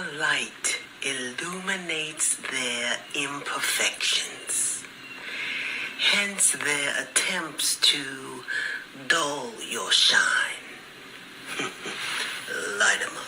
Your light illuminates their imperfections, hence their attempts to dull your shine. Light 'em up.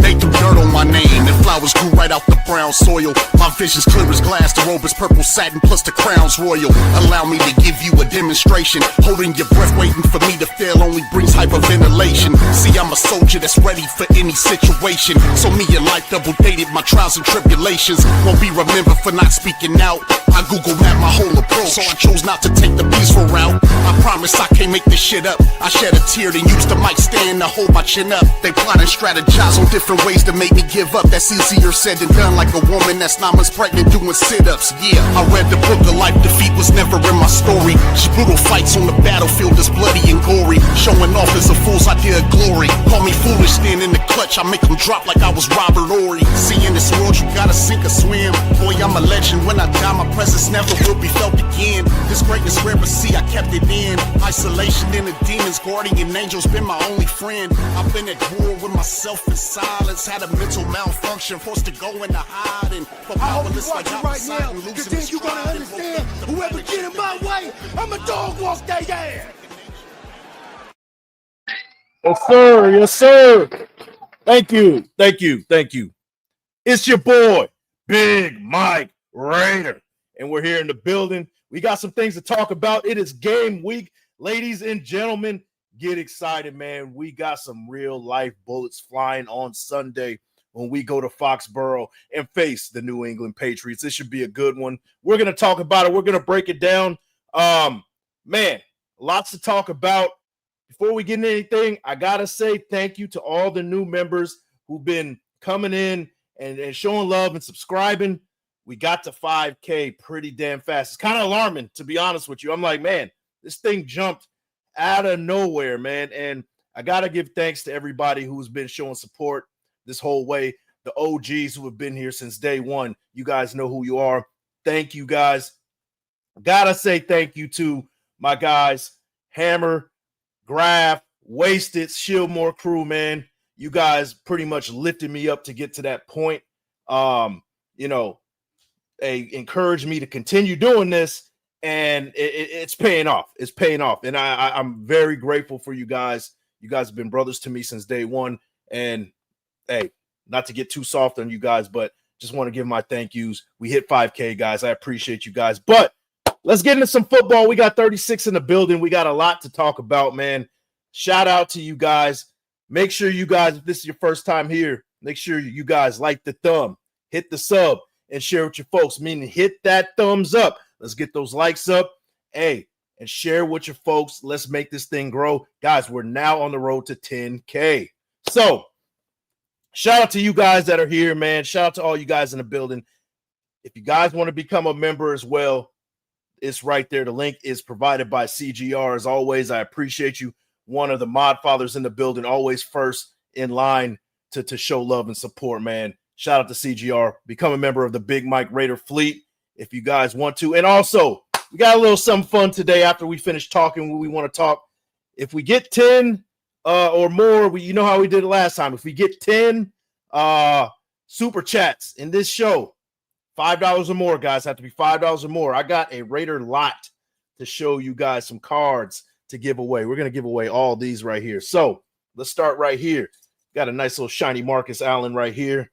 They threw dirt on my name and flowers grew right out the brown soil. My vision's clear as glass, the robe is purple satin plus the crown's royal. Allow me to give you a demonstration. Holding your breath, waiting for me to fail only brings hyperventilation. See, I'm a soldier that's ready for any situation. So me and life double dated my trials and tribulations. Won't be remembered for not speaking out. I Google map my whole approach, so I chose not to take the peaceful route. I promise I can't make this shit up. I shed a tear, then used the mic stand to hold my chin up. They plot and strategize on different ways to make me give up. That's easier said than done, like a woman that's 9 months pregnant doing sit-ups. Yeah, I read the book of life, defeat was never in my story. Just brutal fights on the battlefield is bloody and gory. Showing off is a fool's idea of glory. Call me foolish, then in the clutch I make them drop like I was Robert Ory. See, in this world you gotta sink or swim. Boy, I'm a legend, when I die my presence never will be felt again. This greatness rare, but see I kept it in. Isolation in the demons, guardian angels been my only friend. I've been at war with myself in silence. Had a mental malfunction, forced to go into hiding. For powerless like right now, cause then you gonna understand, whoever get in my way, I'ma dog walk their ass. Yes, sir. Yes, sir. Thank you. Thank you. Thank you. It's your boy, Big Mike Raider. And we're here in the building. We got some things to talk about. It is game week. Ladies and gentlemen, get excited, man. We got some real life bullets flying on Sunday when we go to Foxborough and face the New England Patriots. This should be a good one. We're going to talk about it. We're going to break it down. Man, lots to talk about. Before we get into anything, I got to say thank you to all the new members who've been coming in and showing love and subscribing. We got to 5K pretty damn fast. It's kind of alarming, to be honest with you. I'm like, man, this thing jumped out of nowhere, man. And I got to give thanks to everybody who's been showing support this whole way. The OGs who have been here since day one. You guys know who you are. Thank you, guys. Got to say thank you to my guys, Hammer, Graf, Wasted, ShieldMore crew, man. You guys pretty much lifted me up to get to that point. They encouraged me to continue doing this, and it's paying off. It's paying off, and I'm very grateful for you guys. You guys have been brothers to me since day one, and hey, not to get too soft on you guys, but just want to give my thank yous. We hit 5K, guys. I appreciate you guys, but let's get into some football. We got 36 in the building. We got a lot to talk about, man. Shout out to you guys. Make sure you guys, if this is your first time here, make sure you guys like the thumb, hit the sub, and share with your folks, meaning hit that thumbs up. Let's get those likes up. Hey, and share with your folks. Let's make this thing grow. Guys, we're now on the road to 10K. So, shout out to you guys that are here, man. Shout out to all you guys in the building. If you guys want to become a member as well, it's right there. The link is provided by CGR. As always, I appreciate you. One of the mod fathers in the building, always first in line to show love and support, man. Shout out to CGR. Become a member of the Big Mike Raider fleet if you guys want to. And also, we got a little something fun today after we finish talking what we want to talk. If we get 10 or more, you know how we did it last time. If we get 10 super chats in this show, $5 or more, guys, have to be $5 or more. I got a Raider lot to show you guys some cards to give away. We're going to give away all these right here. So let's start right here. Got a nice little shiny Marcus Allen right here.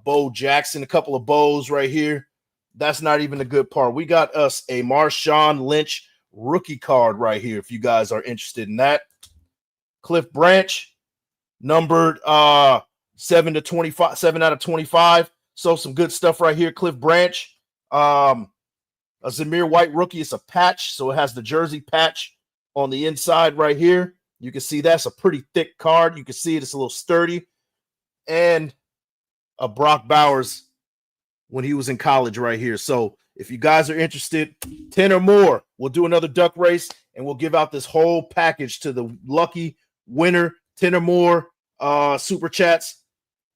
Bo Jackson, a couple of bows right here. That's not even the good part. We got us a Marshawn Lynch rookie card right here, if you guys are interested in that. Cliff Branch, numbered 7 to 25, 7 out of 25. So some good stuff right here. Cliff Branch, a Zamir White rookie. It's a patch, so it has the jersey patch on the inside right here. You can see that's a pretty thick card. You can see it's a little sturdy. And a Brock Bowers when he was in college right here. So if you guys are interested, 10 or more, we'll do another duck race, and we'll give out this whole package to the lucky winner. 10 or more super chats,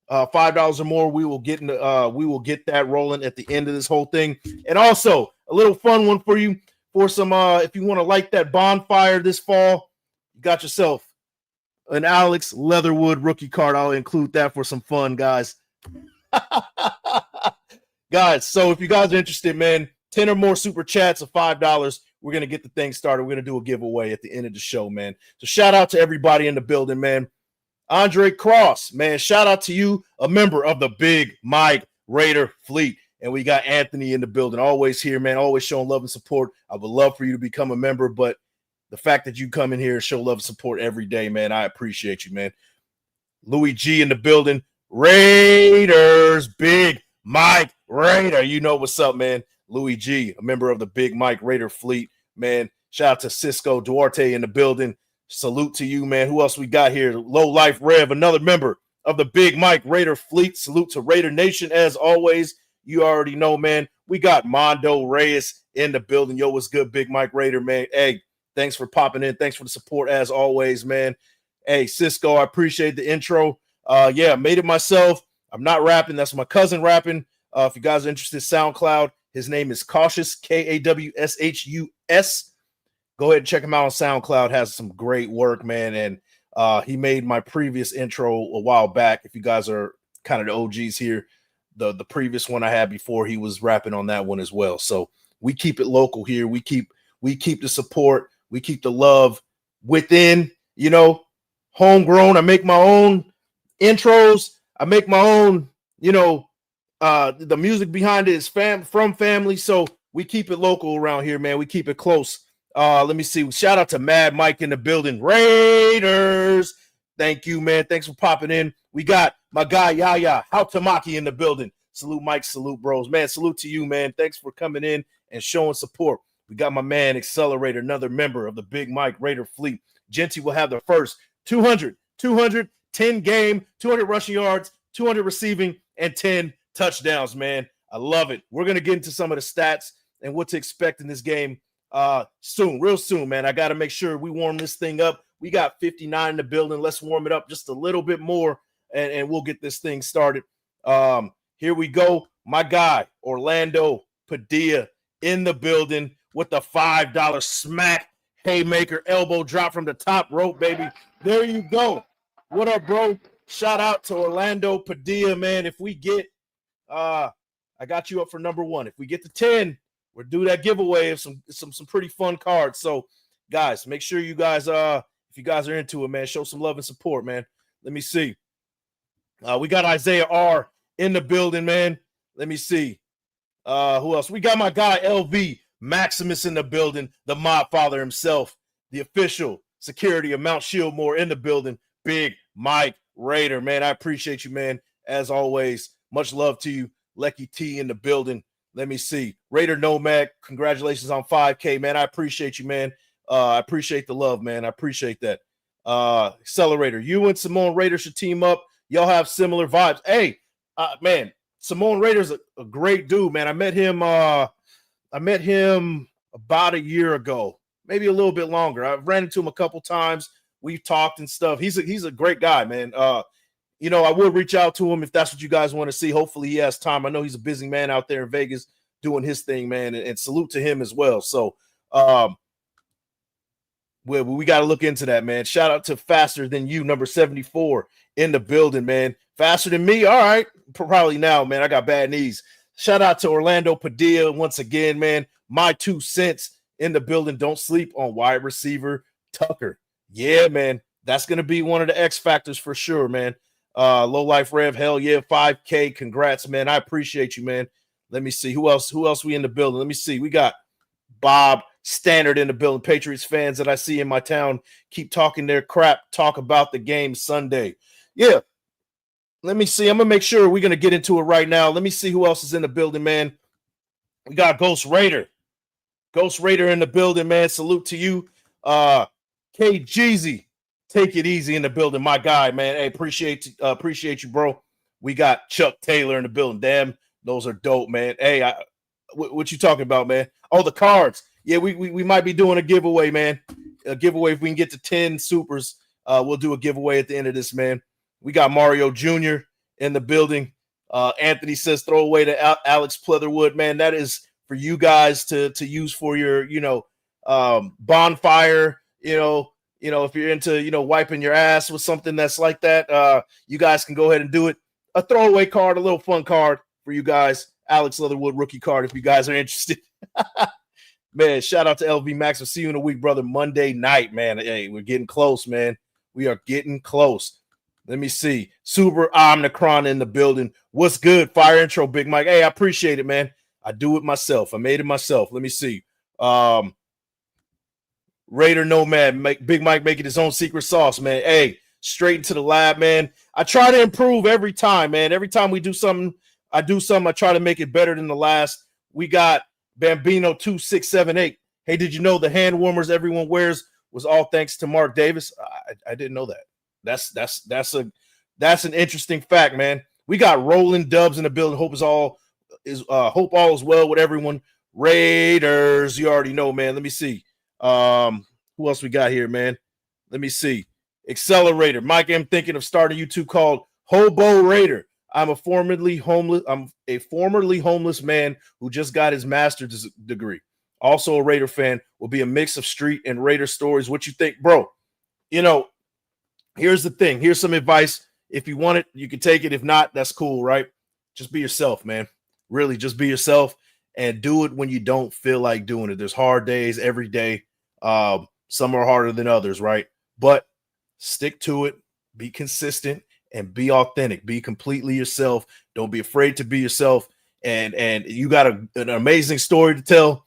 $5 or more. We will get that rolling at the end of this whole thing. And also, a little fun one for you for some if you want to light that bonfire this fall. You got yourself an Alex Leatherwood rookie card. I'll include that for some fun, guys. Guys, so if you guys are interested, man, 10 or more super chats of $5, we're going to get the thing started. We're going to do a giveaway at the end of the show, man. So shout out to everybody in the building, man. Andre Cross, man, shout out to you, a member of the Big Mike Raider fleet. And we got Anthony in the building, always here, man, always showing love and support. I would love for you to become a member, but the fact that you come in here and show love and support every day, man, I appreciate you, man. Louis G in the building. Raiders, Big Mike Raider. You know what's up, man. Louis G, a member of the Big Mike Raider fleet, man. Shout out to Cisco Duarte in the building. Salute to you, man. Who else we got here? Low Life Rev, another member of the Big Mike Raider fleet. Salute to Raider Nation as always. You already know, man. We got Mondo Reyes in the building. Yo, what's good, Big Mike Raider, man? Hey, thanks for popping in. Thanks for the support as always, man. Hey, Cisco, I appreciate the intro. Yeah, made it myself. I'm not rapping. That's my cousin rapping. If you guys are interested, SoundCloud. His name is Cautious, Kawshus. Go ahead and check him out on SoundCloud. Has some great work, man. And he made my previous intro a while back. If you guys are kind of the OGs here, the previous one I had before, he was rapping on that one as well. So we keep it local here. We keep the support. We keep the love within, you know, homegrown. I make my own intros. I make my own, you know, the music behind it is from family. So we keep it local around here, man. We keep it close. Let me see. Shout out to Mad Mike in the building. Raiders. Thank you, man. Thanks for popping in. We got my guy, Yaya Hautamaki in the building. Salute, Mike. Salute, bros. Man, salute to you, man. Thanks for coming in and showing support. We got my man, Accelerator, another member of the Big Mike Raider fleet. Genty will have the first 200, 10 game, 200 rushing yards, 200 receiving, and 10 touchdowns, man. I love it. We're going to get into some of the stats and what to expect in this game soon, real soon, man. I got to make sure we warm this thing up. We got 59 in the building. Let's warm it up just a little bit more, and we'll get this thing started. Here we go. My guy, Orlando Padilla, in the building with the $5 smack haymaker elbow drop from the top rope, baby. There you go. What up, bro? Shout out to Orlando Padilla, man. If we get I got you up for number 1. If we get to 10, we'll do that giveaway of some pretty fun cards. So, guys, make sure you guys if you guys are into it, man, show some love and support, man. Let me see. We got Isaiah R in the building, man. Let me see. Who else? We got my guy LV Maximus in the building, the mob father himself, the official security of Mount Shieldmore in the building. Big Mike Raider, man. I appreciate you, man. As always, much love to you. Lecky T in the building. Let me see. Raider Nomad, congratulations on 5K, man. I appreciate you, man. I appreciate the love, man. I appreciate that. Accelerator, you and Simone Raider should team up. Y'all have similar vibes. Hey, man, Simone Raider's a great dude, man. I met him about a year ago, maybe a little bit longer. I've ran into him a couple times. We've talked and stuff. He's a great guy, man. You know, I would reach out to him if that's what you guys want to see. Hopefully he has time. I know he's a busy man out there in Vegas doing his thing, man, and salute to him as well. So we got to look into that, man. Shout out to Faster Than You, number 74 in the building, man. Faster than me? All right. Probably now, man. I got bad knees. Shout out to Orlando Padilla once again, man. My 2 cents in the building. Don't sleep on wide receiver Tucker. Yeah, man. That's going to be one of the X factors for sure, man. Low Life Rev, hell yeah, 5K. Congrats, man. I appreciate you, man. Let me see. Who else we in the building? Let me see. We got Bob Standard in the building. Patriots fans that I see in my town keep talking their crap, talk about the game Sunday. Yeah. Let me see. I'm going to make sure we're going to get into it right now. Let me see who else is in the building, man. We got Ghost Raider. Ghost Raider in the building, man. Salute to you. K Jeezy. Take it easy in the building, my guy, man. Hey, appreciate you, bro. We got Chuck Taylor in the building. Damn, those are dope, man. Hey, what you talking about, man? Oh, the cards. Yeah, we might be doing a giveaway, man. A giveaway if we can get to 10 supers. We'll do a giveaway at the end of this, man. We got Mario Jr. in the building. Anthony says throw away to Alex Pleatherwood, man. That is for you guys to use for your, bonfire, if you're into, wiping your ass with something that's like that, you guys can go ahead and do it. A throwaway card, a little fun card for you guys. Alex Leatherwood rookie card if you guys are interested. Man, shout out to LV Max. We'll see you in a week, brother. Monday night, man. Hey, we're getting close, man. We are getting close. Let me see. Super Omnicron in the building. What's good? Fire intro, Big Mike. Hey, I appreciate it, man. I do it myself. I made it myself. Let me see. Raider Nomad, Big Mike making his own secret sauce, man. Hey, straight into the lab, man. I try to improve every time, man. Every time we do something, I try to make it better than the last. We got Bambino 2678. Hey, did you know the hand warmers everyone wears was all thanks to Mark Davis? I didn't know that. That's an interesting fact, man. We got Rolling Dubs in the building. Hope all is well with everyone. Raiders, you already know, man. Let me see. Who else we got here, man? Let me see. Accelerator. Mike, I'm thinking of starting a YouTube called Hobo Raider. I'm a formerly homeless man who just got his master's degree. Also a Raider fan. Will be a mix of street and Raider stories. What you think, bro? Here's the thing. Here's some advice. If you want it, you can take it. If not, that's cool, right? Just be yourself, man. Really, just be yourself and do it when you don't feel like doing it. There's hard days every day. Some are harder than others, right? But stick to it. Be consistent. And be authentic. Be completely yourself. Don't be afraid to be yourself. And you got an amazing story to tell,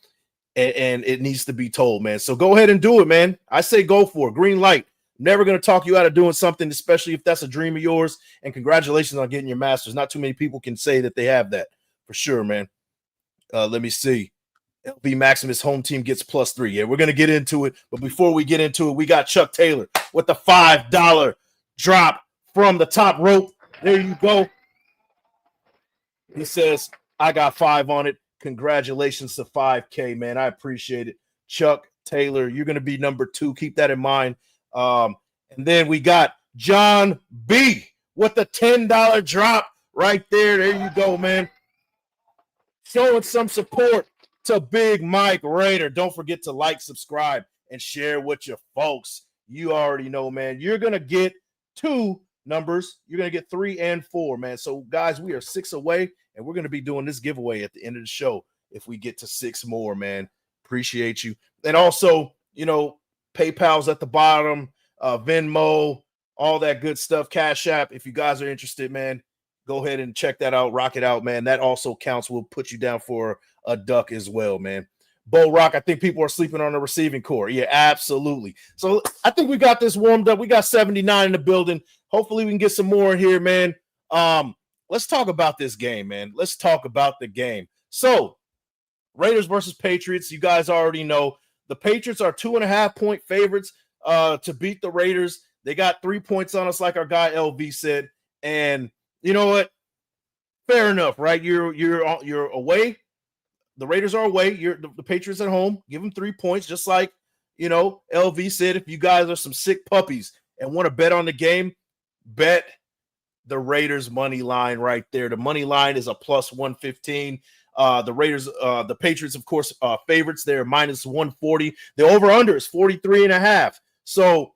and it needs to be told, man. So go ahead and do it, man. I say go for it. Green light. Never going to talk you out of doing something, especially if that's a dream of yours. And congratulations on getting your master's. Not too many people can say that they have that for sure, man. Let me see. LB Maximus home team gets +3. Yeah, we're going to get into it. But before we get into it, we got Chuck Taylor with the $5 drop from the top rope. There you go. He says, I got 5 on it. Congratulations to 5K, man. I appreciate it. Chuck Taylor, you're going to be number 2. Keep that in mind. And then we got John B with the $10 drop right there. There you go, man. Showing some support to Big Mike Raider. Don't forget to like, subscribe, and share with your folks. You already know, man. You're going to get 2 numbers. You're going to get 3 and 4, man. So, guys, we are 6 away, and we're going to be doing this giveaway at the end of the show if we get to 6 more, man. Appreciate you. And also, PayPal's at the bottom, Venmo, all that good stuff, Cash App. If you guys are interested, man, go ahead and check that out. Rock it out, man. That also counts. We'll put you down for a duck as well, man. Bo Rock, I think people are sleeping on the receiving core. Yeah, absolutely. So I think we got this warmed up. We got 79 in the building. Hopefully we can get some more in here, man. Let's talk about this game, man. Let's talk about the game. So Raiders versus Patriots. You guys already know the Patriots are 2.5-point favorites to beat the Raiders. They got 3 points on us, like our guy LV said. And you know what? Fair enough, right? You're away. The Raiders are away. The Patriots at home. Give them 3 points, just like LV said. If you guys are some sick puppies and want to bet on the game, bet the Raiders money line right there. The money line is a +115. The Raiders, the Patriots, of course, favorites. They're -140. The over/under is 43.5. So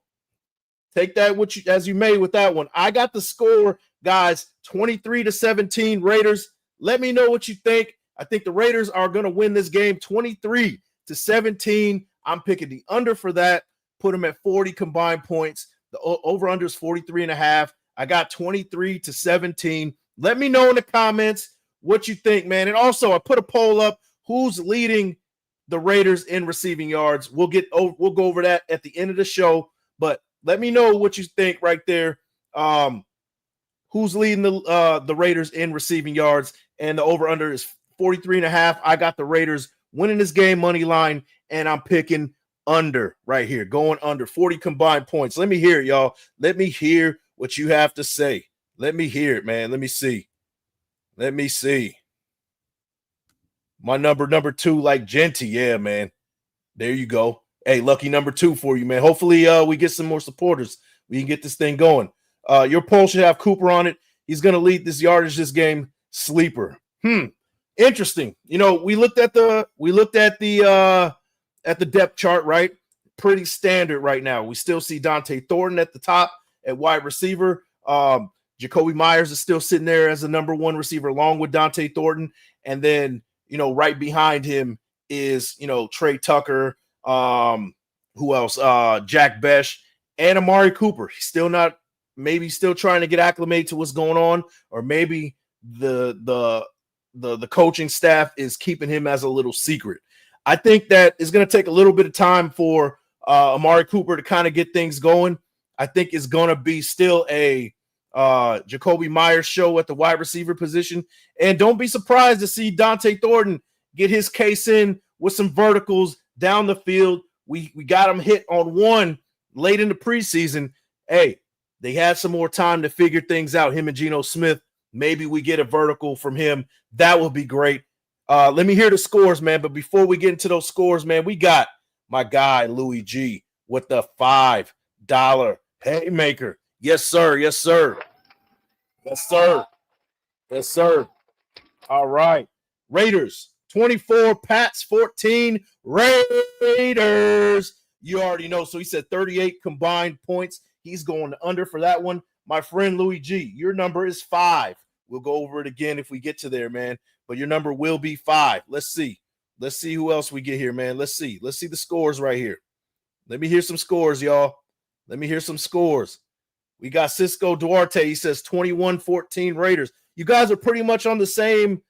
take that as you may with that one. I got the score, guys, 23-17 Raiders. Let me know what you think. I think the Raiders are going to win this game 23-17. I'm picking the under for that. Put them at 40 combined points. The over/under is 43.5. I got 23-17. Let me know in the comments what you think, man. And also, I put a poll up. Who's leading the Raiders in receiving yards? We'll go over that at the end of the show. But let me know what you think right there. Who's leading the Raiders in receiving yards? And the over/under is 43.5. I got the Raiders winning this game money line, and I'm picking under right here, going under 40 combined points. Let me hear it, y'all. Let me hear what you have to say. Let me hear it, man. Let me see. My number 2, like Genty. Yeah, man. There you go. Hey, lucky number 2 for you, man. Hopefully we get some more supporters. We can get this thing going. Your poll should have Cooper on it. He's going to lead this yardage this game. Sleeper. interesting. We looked at the depth chart, right? Pretty standard right now. We still see Dante Thornton at the top at wide receiver. Jacoby Myers is still sitting there as the number one receiver along with Dante Thornton. And then, right behind him is, Trey Tucker. Who else? Jack Besh and Amari Cooper. He's still trying to get acclimated to what's going on, or maybe the coaching staff is keeping him as a little secret. I think that it's going to take a little bit of time for Amari Cooper to kind of get things going. I think it's going to be still a Jacoby Myers show at the wide receiver position. And don't be surprised to see Dante Thornton get his case in with some verticals down the field. We got him hit on one late in the preseason. Hey, they had some more time to figure things out, him and Geno Smith. Maybe we get a vertical from him. That would be great. Let me hear the scores, man. But before we get into those scores, man, we got my guy, Louis G, with the $5 haymaker. Yes, sir. Yes, sir. Yes, sir. Yes, sir. All right. Raiders, 24. Pats, 14. Raiders. You already know. So he said 38 combined points. He's going under for that one. My friend Louis G, your number is 5. We'll go over it again if we get to there, man. But your number will be 5. Let's see. Let's see who else we get here, man. Let's see. Let's see the scores right here. Let me hear some scores, y'all. Let me hear some scores. We got Cisco Duarte. He says 21-14 Raiders. You guys are pretty much on the same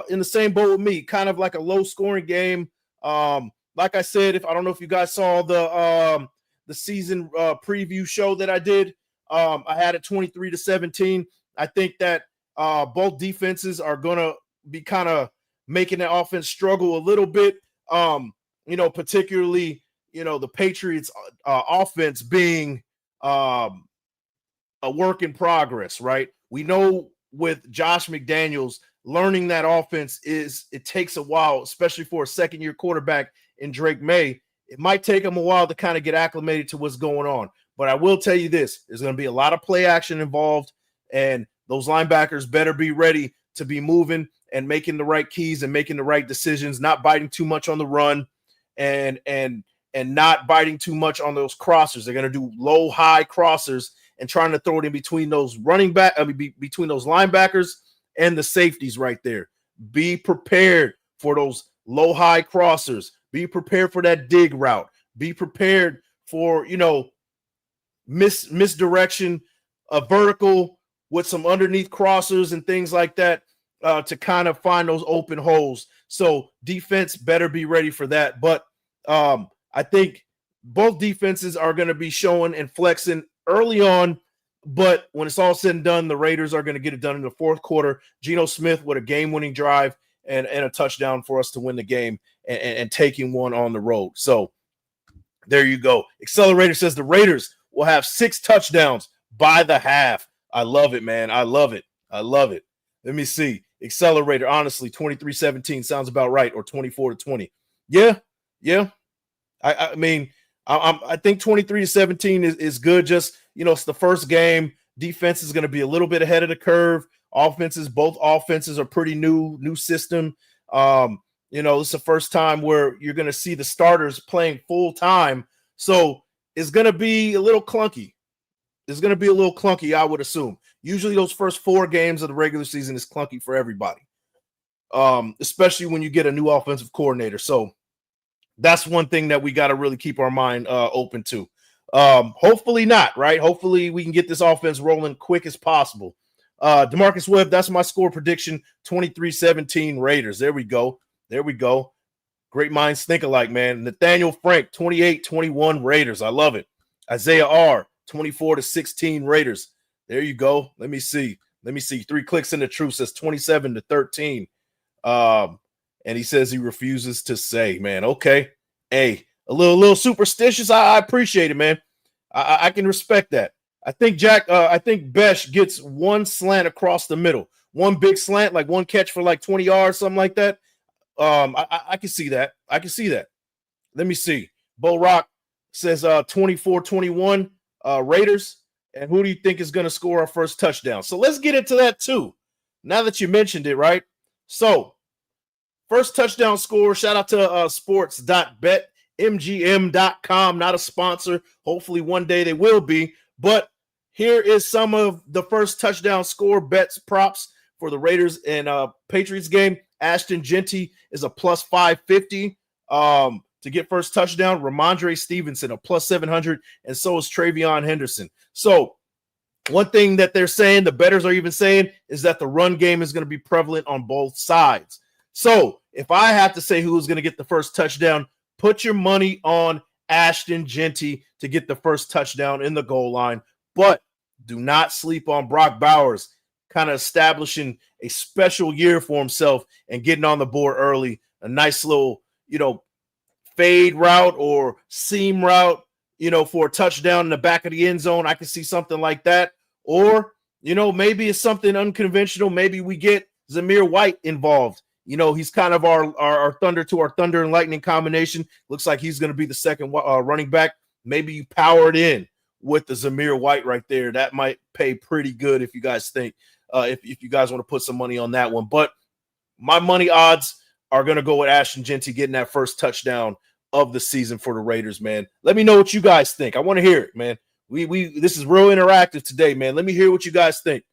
in the same boat with me. Kind of like a low scoring game. Like I said, I don't know if you guys saw the season preview show that I did. I had it 23-17. I think that both defenses are going to be kind of making the offense struggle a little bit. Particularly, the Patriots offense being a work in progress, right? We know with Josh McDaniels, learning that offense it takes a while, especially for a second-year quarterback in Drake May. It might take him a while to kind of get acclimated to what's going on. But I will tell you this, there's going to be a lot of play action involved, and those linebackers better be ready to be moving and making the right keys and making the right decisions, not biting too much on the run and not biting too much on those crossers. They're going to do low, high crossers and trying to throw it in between those between those linebackers and the safeties right there. Be prepared for those low, high crossers. Be prepared for that dig route. Be prepared for, misdirection, a vertical with some underneath crossers and things like that to kind of find those open holes. So defense better be ready for that. But I think both defenses are going to be showing and flexing early on. But when it's all said and done, the Raiders are going to get it done in the fourth quarter. Geno Smith with a game-winning drive and a touchdown for us to win the game and taking one on the road. So there you go. Accelerator says the Raiders will have 6 touchdowns by the half. I love it, man. I love it. I love it. Let me see. Accelerator, honestly, 23-17 sounds about right, or 24-20. Yeah. I mean, I think 23-17 is good. Just, it's the first game. Defense is going to be a little bit ahead of the curve. Both offenses are pretty new system. It's the first time where you're going to see the starters playing full time. So it's going to be a little clunky. I would assume. Usually those first 4 games of the regular season is clunky for everybody, especially when you get a new offensive coordinator. So that's one thing that we got to really keep our mind open to. Hopefully not, right? Hopefully we can get this offense rolling quick as possible. DeMarcus Webb, that's my score prediction, 23-17 Raiders. There we go. Great minds think alike, man. Nathaniel Frank, 28-21 Raiders. I love it. Isaiah R., 24-16 Raiders. There you go. Let me see. 3 clicks in the truth says 27-13. And he says he refuses to say, man. Okay. Hey, a little superstitious. I appreciate it, man. I can respect that. I think Besh gets one slant across the middle. One big slant, like one catch for like 20 yards, something like that. I can see that. Let me see. Bo Rock says 24-21 Raiders. And who do you think is going to score our first touchdown? So let's get into that too. Now that you mentioned it, right? So First touchdown score. Shout out to sports.betmgm.com. Not a sponsor. Hopefully one day they will be. But here is some of the first touchdown score bets props for the Raiders and Patriots game. Ashton Genty is a plus 550 to get first touchdown. Ramondre Stevenson a plus 700, and so is Travion Henderson. So one thing that they're saying, the bettors are even saying, is that the run game is going to be prevalent on both sides. So if I have to say who's going to get the first touchdown, put your money on Ashton Genty to get the first touchdown in the goal line. But do not sleep on Brock Bowers, kind of establishing a special year for himself and getting on the board early. A nice little, fade route or seam route, for a touchdown in the back of the end zone. I can see something like that. Or, maybe it's something unconventional. Maybe we get Zamir White involved. He's kind of our thunder to our thunder and lightning combination. Looks like he's going to be the second running back. Maybe you power it in with the Zamir White right there. That might pay pretty good if you guys think, if you guys want to put some money on that one. But my money odds are going to go with Ashton Genty getting that first touchdown of the season for the Raiders, man. Let me know what you guys think. I want to hear it, man. This is real interactive today, man. Let me hear what you guys think.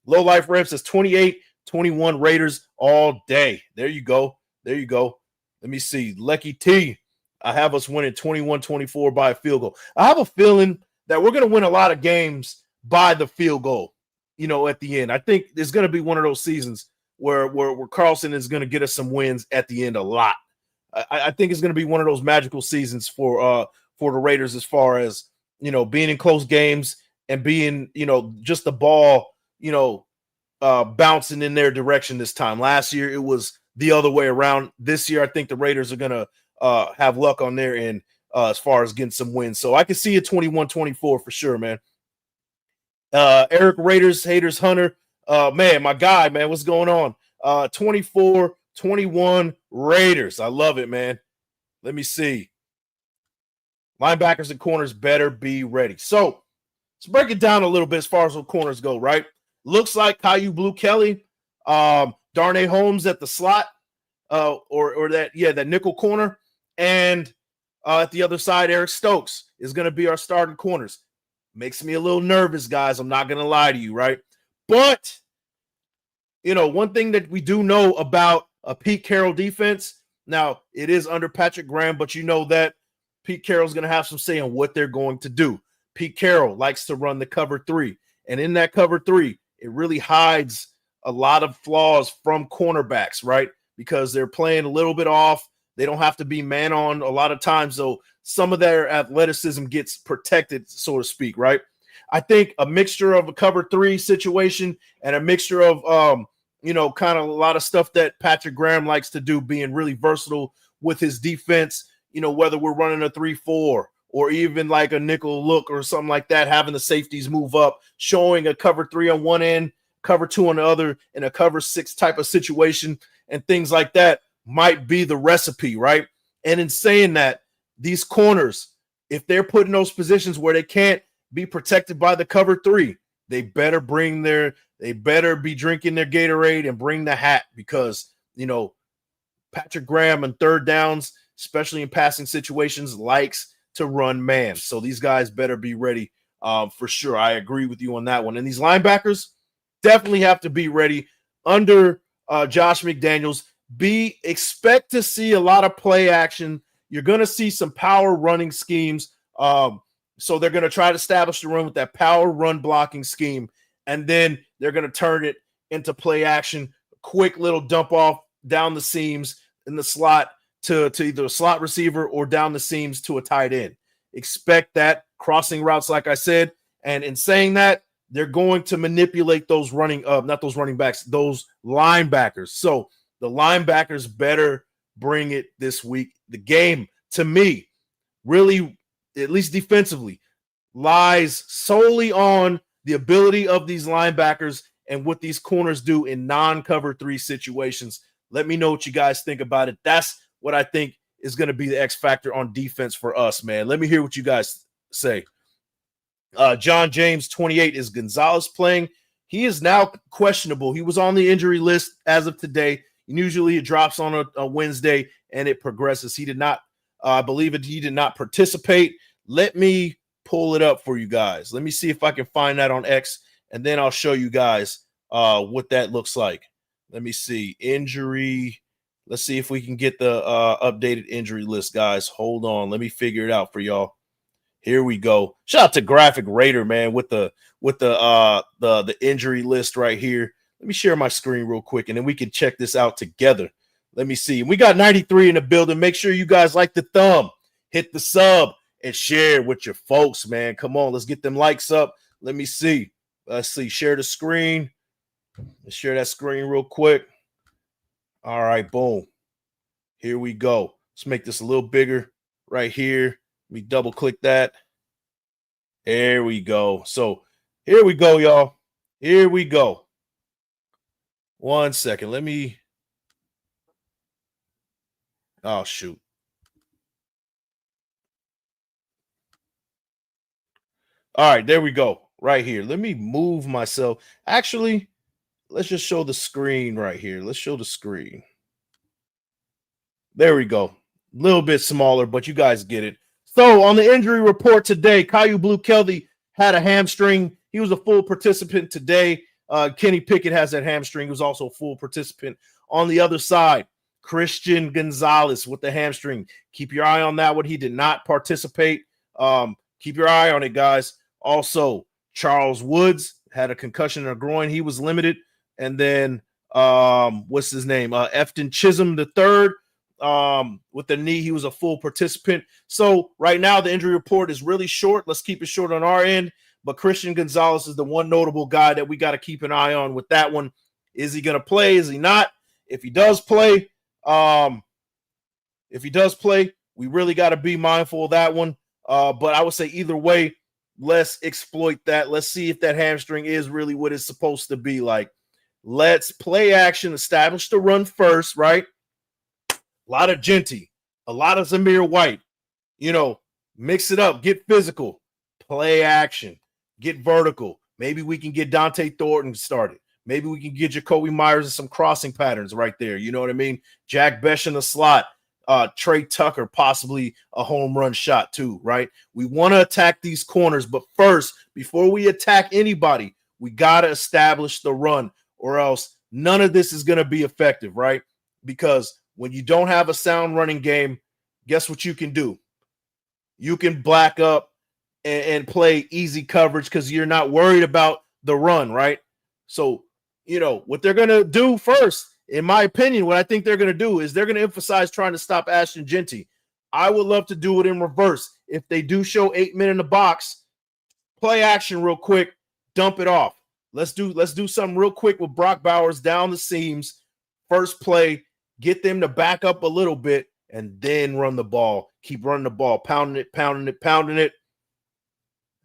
Low Life Rev says 28-21 Raiders all day. There you go. Let me see. Lecky T, I have us winning 21-24 by a field goal. I have a feeling that we're going to win a lot of games by the field goal, at the end. I think there's going to be one of those seasons where Carlson is going to get us some wins at the end a lot. I think it's going to be one of those magical seasons for the Raiders as far as, being in close games and being, just the ball, bouncing in their direction this time. Last year, it was the other way around. This year, I think the Raiders are going to have luck on their end as far as getting some wins. So I can see a 21-24 for sure, man. Eric Raiders, Haters Hunter. Man, my guy, man, what's going on? 24-21 Raiders. I love it, man. Let me see. Linebackers and corners better be ready. So let's break it down a little bit as far as the corners go, right? Looks like Caillou Blue Kelly, Darnay Holmes at the slot, or that nickel corner, and at the other side, Eric Stokes is going to be our starting corners. Makes me a little nervous, guys. I'm not going to lie to you, right? But, one thing that we do know about a Pete Carroll defense, now it is under Patrick Graham, but you know that Pete Carroll's going to have some say on what they're going to do. Pete Carroll likes to run the cover 3, and in that cover 3, it really hides a lot of flaws from cornerbacks, right? Because they're playing a little bit off. They don't have to be man on a lot of times, so some of their athleticism gets protected, so to speak, right? I think a mixture of a cover 3 situation and a mixture of, kind of a lot of stuff that Patrick Graham likes to do, being really versatile with his defense, whether we're running a 3-4 or even like a nickel look or something like that, having the safeties move up, showing a cover 3 on one end, cover 2 on the other, in a cover 6 type of situation, and things like that might be the recipe, right? And in saying that, these corners, if they're put in those positions where they can't be protected by the cover 3, they better be drinking their Gatorade and bring the hat, because, Patrick Graham on third downs, especially in passing situations, likes to run man. So these guys better be ready for sure. I agree with you on that one. And these linebackers definitely have to be ready under Josh McDaniels. Expect to see a lot of play action. You're going to see some power running schemes. So they're going to try to establish the run with that power run blocking scheme. And then they're going to turn it into play action, quick little dump off down the seams in the slot to either a slot receiver or down the seams to a tight end. Expect that, crossing routes, like I said. And in saying that, they're going to manipulate those not those running backs, those linebackers. So the linebackers better bring it this week. The game, to me, really, at least defensively, lies solely on the ability of these linebackers and what these corners do in non-cover 3 situations. Let me know what you guys think about it. That's what I think is going to be the X factor on defense for us, man. Let me hear what you guys say. John James, 28, is Gonzalez playing? He is now questionable. He was on the injury list as of today. Usually it drops on a Wednesday and it progresses. He did not, I believe it, he did not participate. Let me pull it up for you guys. Let me see if I can find that on X, and then I'll show you guys what that looks like. Let me see. Injury. Let's see if we can get the updated injury list, guys. Hold on. Let me figure it out for y'all. Here we go. Shout out to Graphic Raider, man, with the injury list right here. Let me share my screen real quick, and then we can check this out together. Let me see. We got 93 in the building. Make sure you guys like the thumb, hit the sub, and share with your folks, man. Come on, let's get them likes up. Let me see. Let's see. Share the screen. Let's share that screen real quick. All right, boom. Here we go. Let's make this a little bigger right here. Let me double click that. There we go. So here we go, y'all. Here we go. 1 second. Let me. Oh, shoot. All right, there we go. Right here. Let me move myself. Actually, let's just show the screen right here. Let's show the screen. There we go. A little bit smaller, but you guys get it. So on the injury report today, Caillou Blue-Kelly had a hamstring. He was a full participant today. Kenny Pickett has that hamstring. He was also a full participant. On the other side, Christian Gonzalez with the hamstring. Keep your eye on that one. He did not participate. Keep your eye on it, guys. Also, Charles Woods had a concussion in a groin. He was limited. And then, what's his name? Efton Chisholm III. With the knee, he was a full participant. So right now the injury report is really short. Let's keep it short on our end. But Christian Gonzalez is the one notable guy that we got to keep an eye on with that one. Is he going to play? Is he not? If he does play, we really got to be mindful of that one. But I would say either way, let's exploit that. Let's see if that hamstring is really what it's supposed to be like. Let's play action, establish the run first, right? A lot of Genty, a lot of Zamir White, mix it up, get physical, play action, get vertical. Maybe we can get Dante Thornton started. Maybe we can get Jacoby Myers and some crossing patterns right there. You know what I mean? Jack Besh in the slot, Trey Tucker, possibly a home run shot too, right? We want to attack these corners, but first, before we attack anybody, we got to establish the run, or else none of this is going to be effective, right? Because when you don't have a sound running game, guess what you can do? You can black up and play easy coverage because you're not worried about the run, right? So, what they're going to do first, in my opinion, what I think they're going to do is they're going to emphasize trying to stop Ashton Genty. I would love to do it in reverse. If they do show 8 men in the box, play action real quick, dump it off. Let's do something real quick with Brock Bowers down the seams. First play, get them to back up a little bit, and then run the ball. Keep running the ball, pounding it.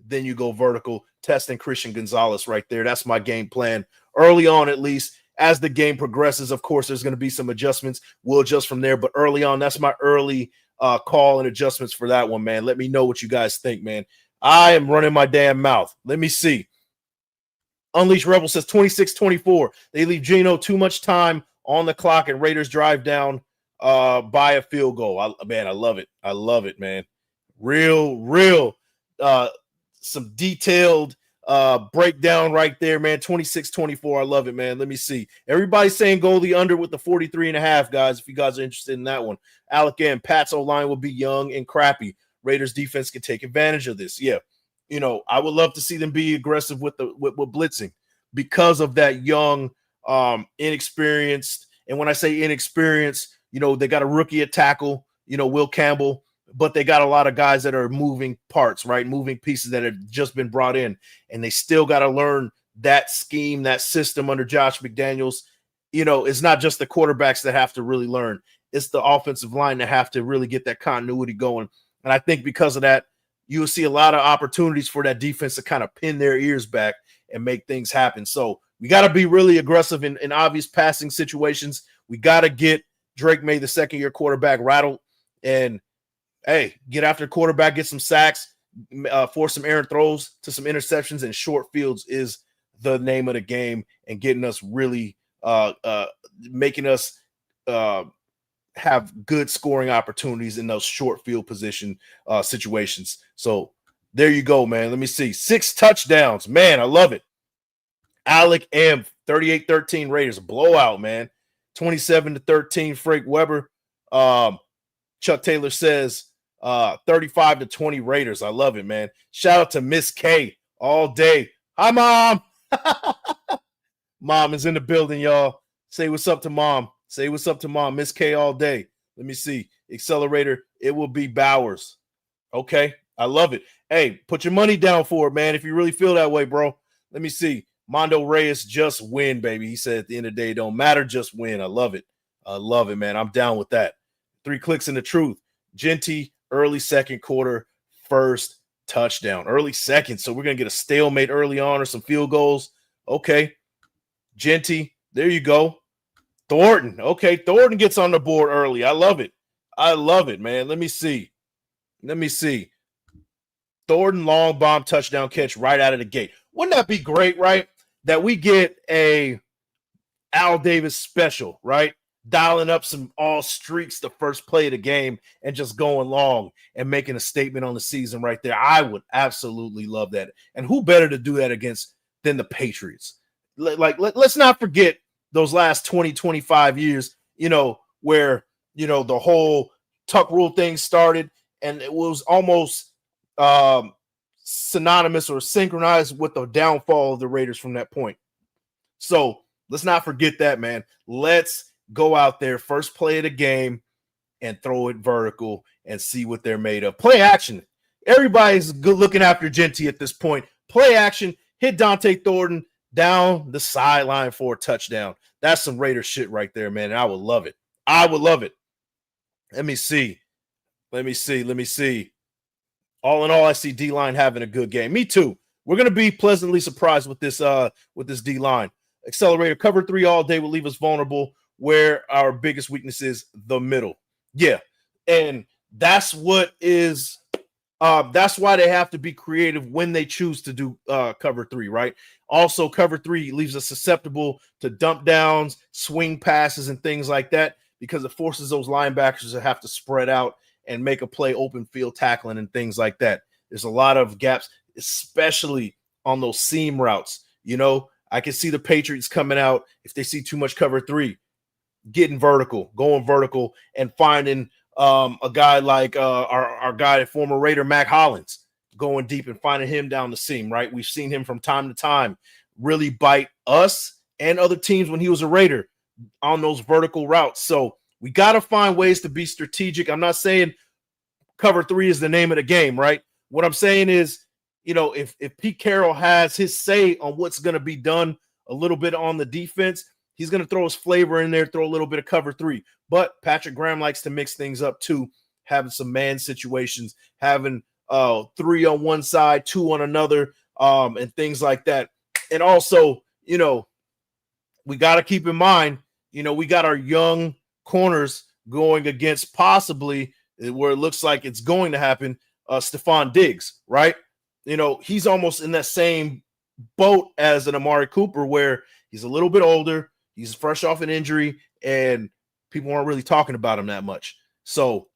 Then you go vertical, testing Christian Gonzalez right there. That's my game plan early on, at least. As the game progresses, of course, there's going to be some adjustments. We'll adjust from there. But early on, that's my early call and adjustments for that one, man. Let me know what you guys think, man. I am running my damn mouth. Let me see. Unleash Rebel says 26-24. They leave Geno too much time on the clock, and Raiders drive down by a field goal. I love it. I love it, man. Real some detailed breakdown right there, man. 26-24. I love it, man. Let me see. Everybody's saying go the under with the 43.5, guys, if you guys are interested in that one. Alec and Pat's O-line will be young and crappy. Raiders defense can take advantage of this. Yeah. I would love to see them be aggressive with blitzing because of that young, inexperienced. And when I say inexperienced, they got a rookie at tackle, Will Campbell, but they got a lot of guys that are moving parts, right? Moving pieces that have just been brought in, and they still got to learn that scheme, that system under Josh McDaniels. It's not just the quarterbacks that have to really learn. It's the offensive line that have to really get that continuity going. And I think because of that, you'll see a lot of opportunities for that defense to kind of pin their ears back and make things happen. So we got to be really aggressive in obvious passing situations. We got to get Drake May, the second-year quarterback, rattled and, hey, get after the quarterback, get some sacks, force some errant throws to some interceptions, and short fields is the name of the game, and getting us really making us have good scoring opportunities in those short field position situations. So there you go, man. Let me see. 6 touchdowns. Man, I love it. Alec M, 38-13 Raiders. Blowout, man. 27-13 Frank Weber. Chuck Taylor says 35-20 Raiders. I love it, man. Shout out to Miss K all day. Hi, Mom. Mom is in the building, y'all. Say what's up to Mom. Say what's up to Mom. Miss K all day. Let me see. Accelerator, it will be Bowers. Okay, I love it. Hey, put your money down for it, man, if you really feel that way, bro. Let me see. Mondo Reyes, just win, baby. He said at the end of the day, it don't matter, just win. I love it. I love it, man. I'm down with that. 3 clicks in the truth. Genty, early second quarter, first touchdown. Early second, so we're going to get a stalemate early on or some field goals. Okay. Genty, there you go. Thornton. Okay, Thornton gets on the board early. I love it. I love it, man. Let me see. Thornton long bomb touchdown catch right out of the gate. Wouldn't that be great, right? That we get a Al Davis special, right? Dialing up some all streaks the first play of the game and just going long and making a statement on the season right there. I would absolutely love that. And who better to do that against than the Patriots? Let's not forget those last 20, 25 years, where, the whole tuck rule thing started, and it was almost synonymous or synchronized with the downfall of the Raiders from that point. So let's not forget that, man. Let's go out there, first play of the game, and throw it vertical and see what they're made of. Play action. Everybody's good looking after Genty at this point. Play action. Hit Dante Thornton down the sideline for a touchdown. That's some Raider shit right there, man. And I would love it. I would love it. Let me see. All in all, I see D-line having a good game. Me too. We're going to be pleasantly surprised with this D-line. Accelerator cover 3 all day will leave us vulnerable, where our biggest weakness is the middle. Yeah. And that's what is that's why they have to be creative when they choose to do cover 3, right? Also, cover 3 leaves us susceptible to dump downs, swing passes, and things like that, because it forces those linebackers to have to spread out and make a play, open field tackling and things like that. There's a lot of gaps, especially on those seam routes. I can see the Patriots coming out if they see too much cover 3, going vertical, and finding a guy like our guy, former Raider Mac Hollins, going deep and finding him down the seam, right? We've seen him from time to time really bite us and other teams when he was a Raider on those vertical routes. So we got to find ways to be strategic. I'm not saying cover 3 is the name of the game, right? What I'm saying is, if Pete Carroll has his say on what's going to be done a little bit on the defense, he's going to throw his flavor in there, throw a little bit of cover 3. But Patrick Graham likes to mix things up too, having some man situations, having 3 on one side, 2 on another, and things like that. And also, we got to keep in mind, we got our young corners going against possibly, where it looks like it's going to happen, Stephon Diggs, right? He's almost in that same boat as an Amari Cooper, where he's a little bit older, he's fresh off an injury, and people aren't really talking about him that much. So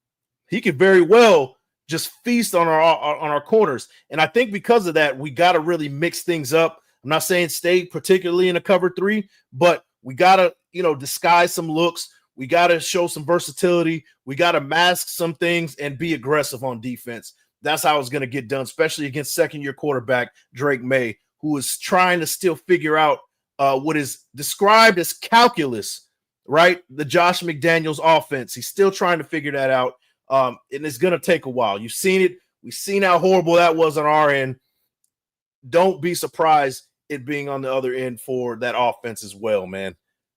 he could very well just feast on our corners. And I think because of that, we got to really mix things up. I'm not saying stay particularly in a cover 3, but we got to, disguise some looks. We got to show some versatility. We got to mask some things and be aggressive on defense. That's how it's going to get done, especially against second-year quarterback Drake May, who is trying to still figure out what is described as calculus, right? The Josh McDaniels offense. He's still trying to figure that out, and it's going to take a while. You've seen it. We've seen how horrible that was on our end. Don't be surprised it being on the other end for that offense as well, man.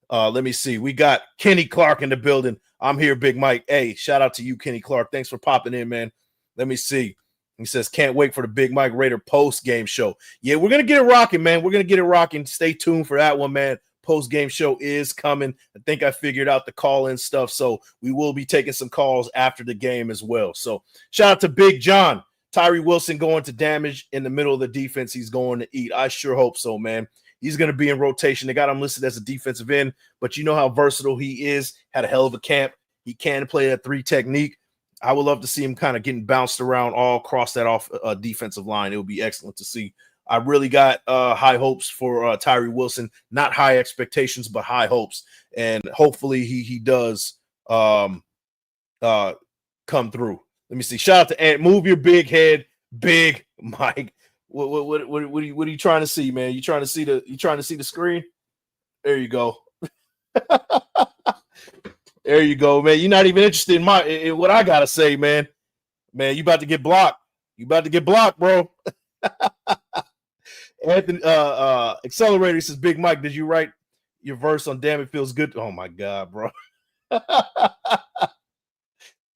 Let me see. We got Kenny Clark in the building. I'm here, Big Mike. Hey, shout out to you, Kenny Clark. Thanks for popping in, man. Let me see. He says, can't wait for the Big Mike Raider post-game show. Yeah, we're going to get it rocking, man. We're going to get it rocking. Stay tuned for that one, man. Post-game show is coming. I think I figured out the call-in stuff, so we will be taking some calls after the game as well. So shout out to Big John. Tyree Wilson going to damage in the middle of the defense. He's going to eat. I sure hope so, man. He's going to be in rotation. They got him listed as a defensive end, but you know how versatile he is. Had a hell of a camp. He can play that 3 technique. I would love to see him kind of getting bounced around all across that defensive line. It would be excellent to see. I really got high hopes for Tyree Wilson. Not high expectations, but high hopes. And hopefully he does come through. Let me see. Shout out to Ant. Move your big head, Big Mike. What are you trying to see, man? You trying to see the screen? There you go. There you go, man. You're not even interested in what I gotta say, man. Man, you about to get blocked. You about to get blocked, bro. Anthony Accelerator says, Big Mike, did you write your verse on Damn It Feels Good? Oh my God, bro.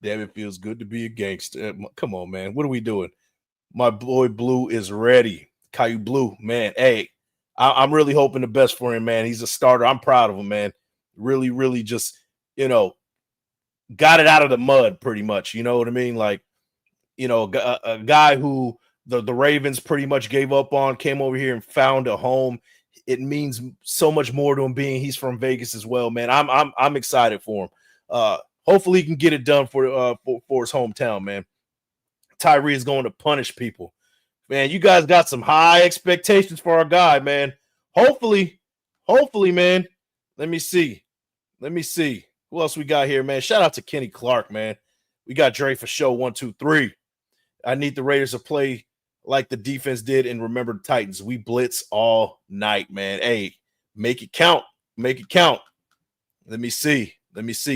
Damn It Feels Good to be a gangster. Come on, man. What are we doing? My boy Blue is ready. Caillou Blue, man. Hey, I'm really hoping the best for him, man. He's a starter. I'm proud of him, man. Really, really just, got it out of the mud pretty much. You know what I mean? Like, a guy who the Ravens pretty much gave up on, came over here and found a home. It means so much more to him being he's from Vegas as well, man. I'm excited for him. Hopefully he can get it done for his hometown, man. Tyree is going to punish people. Man, you guys got some high expectations for our guy, man. Hopefully, man. Let me see. Who else we got here, man? Shout out to Kenny Clark, man. We got Dre for show 1, 2, 3. I need the Raiders to play like the defense did and remember the Titans. We blitz all night, man. Hey, make it count. Make it count. Let me see.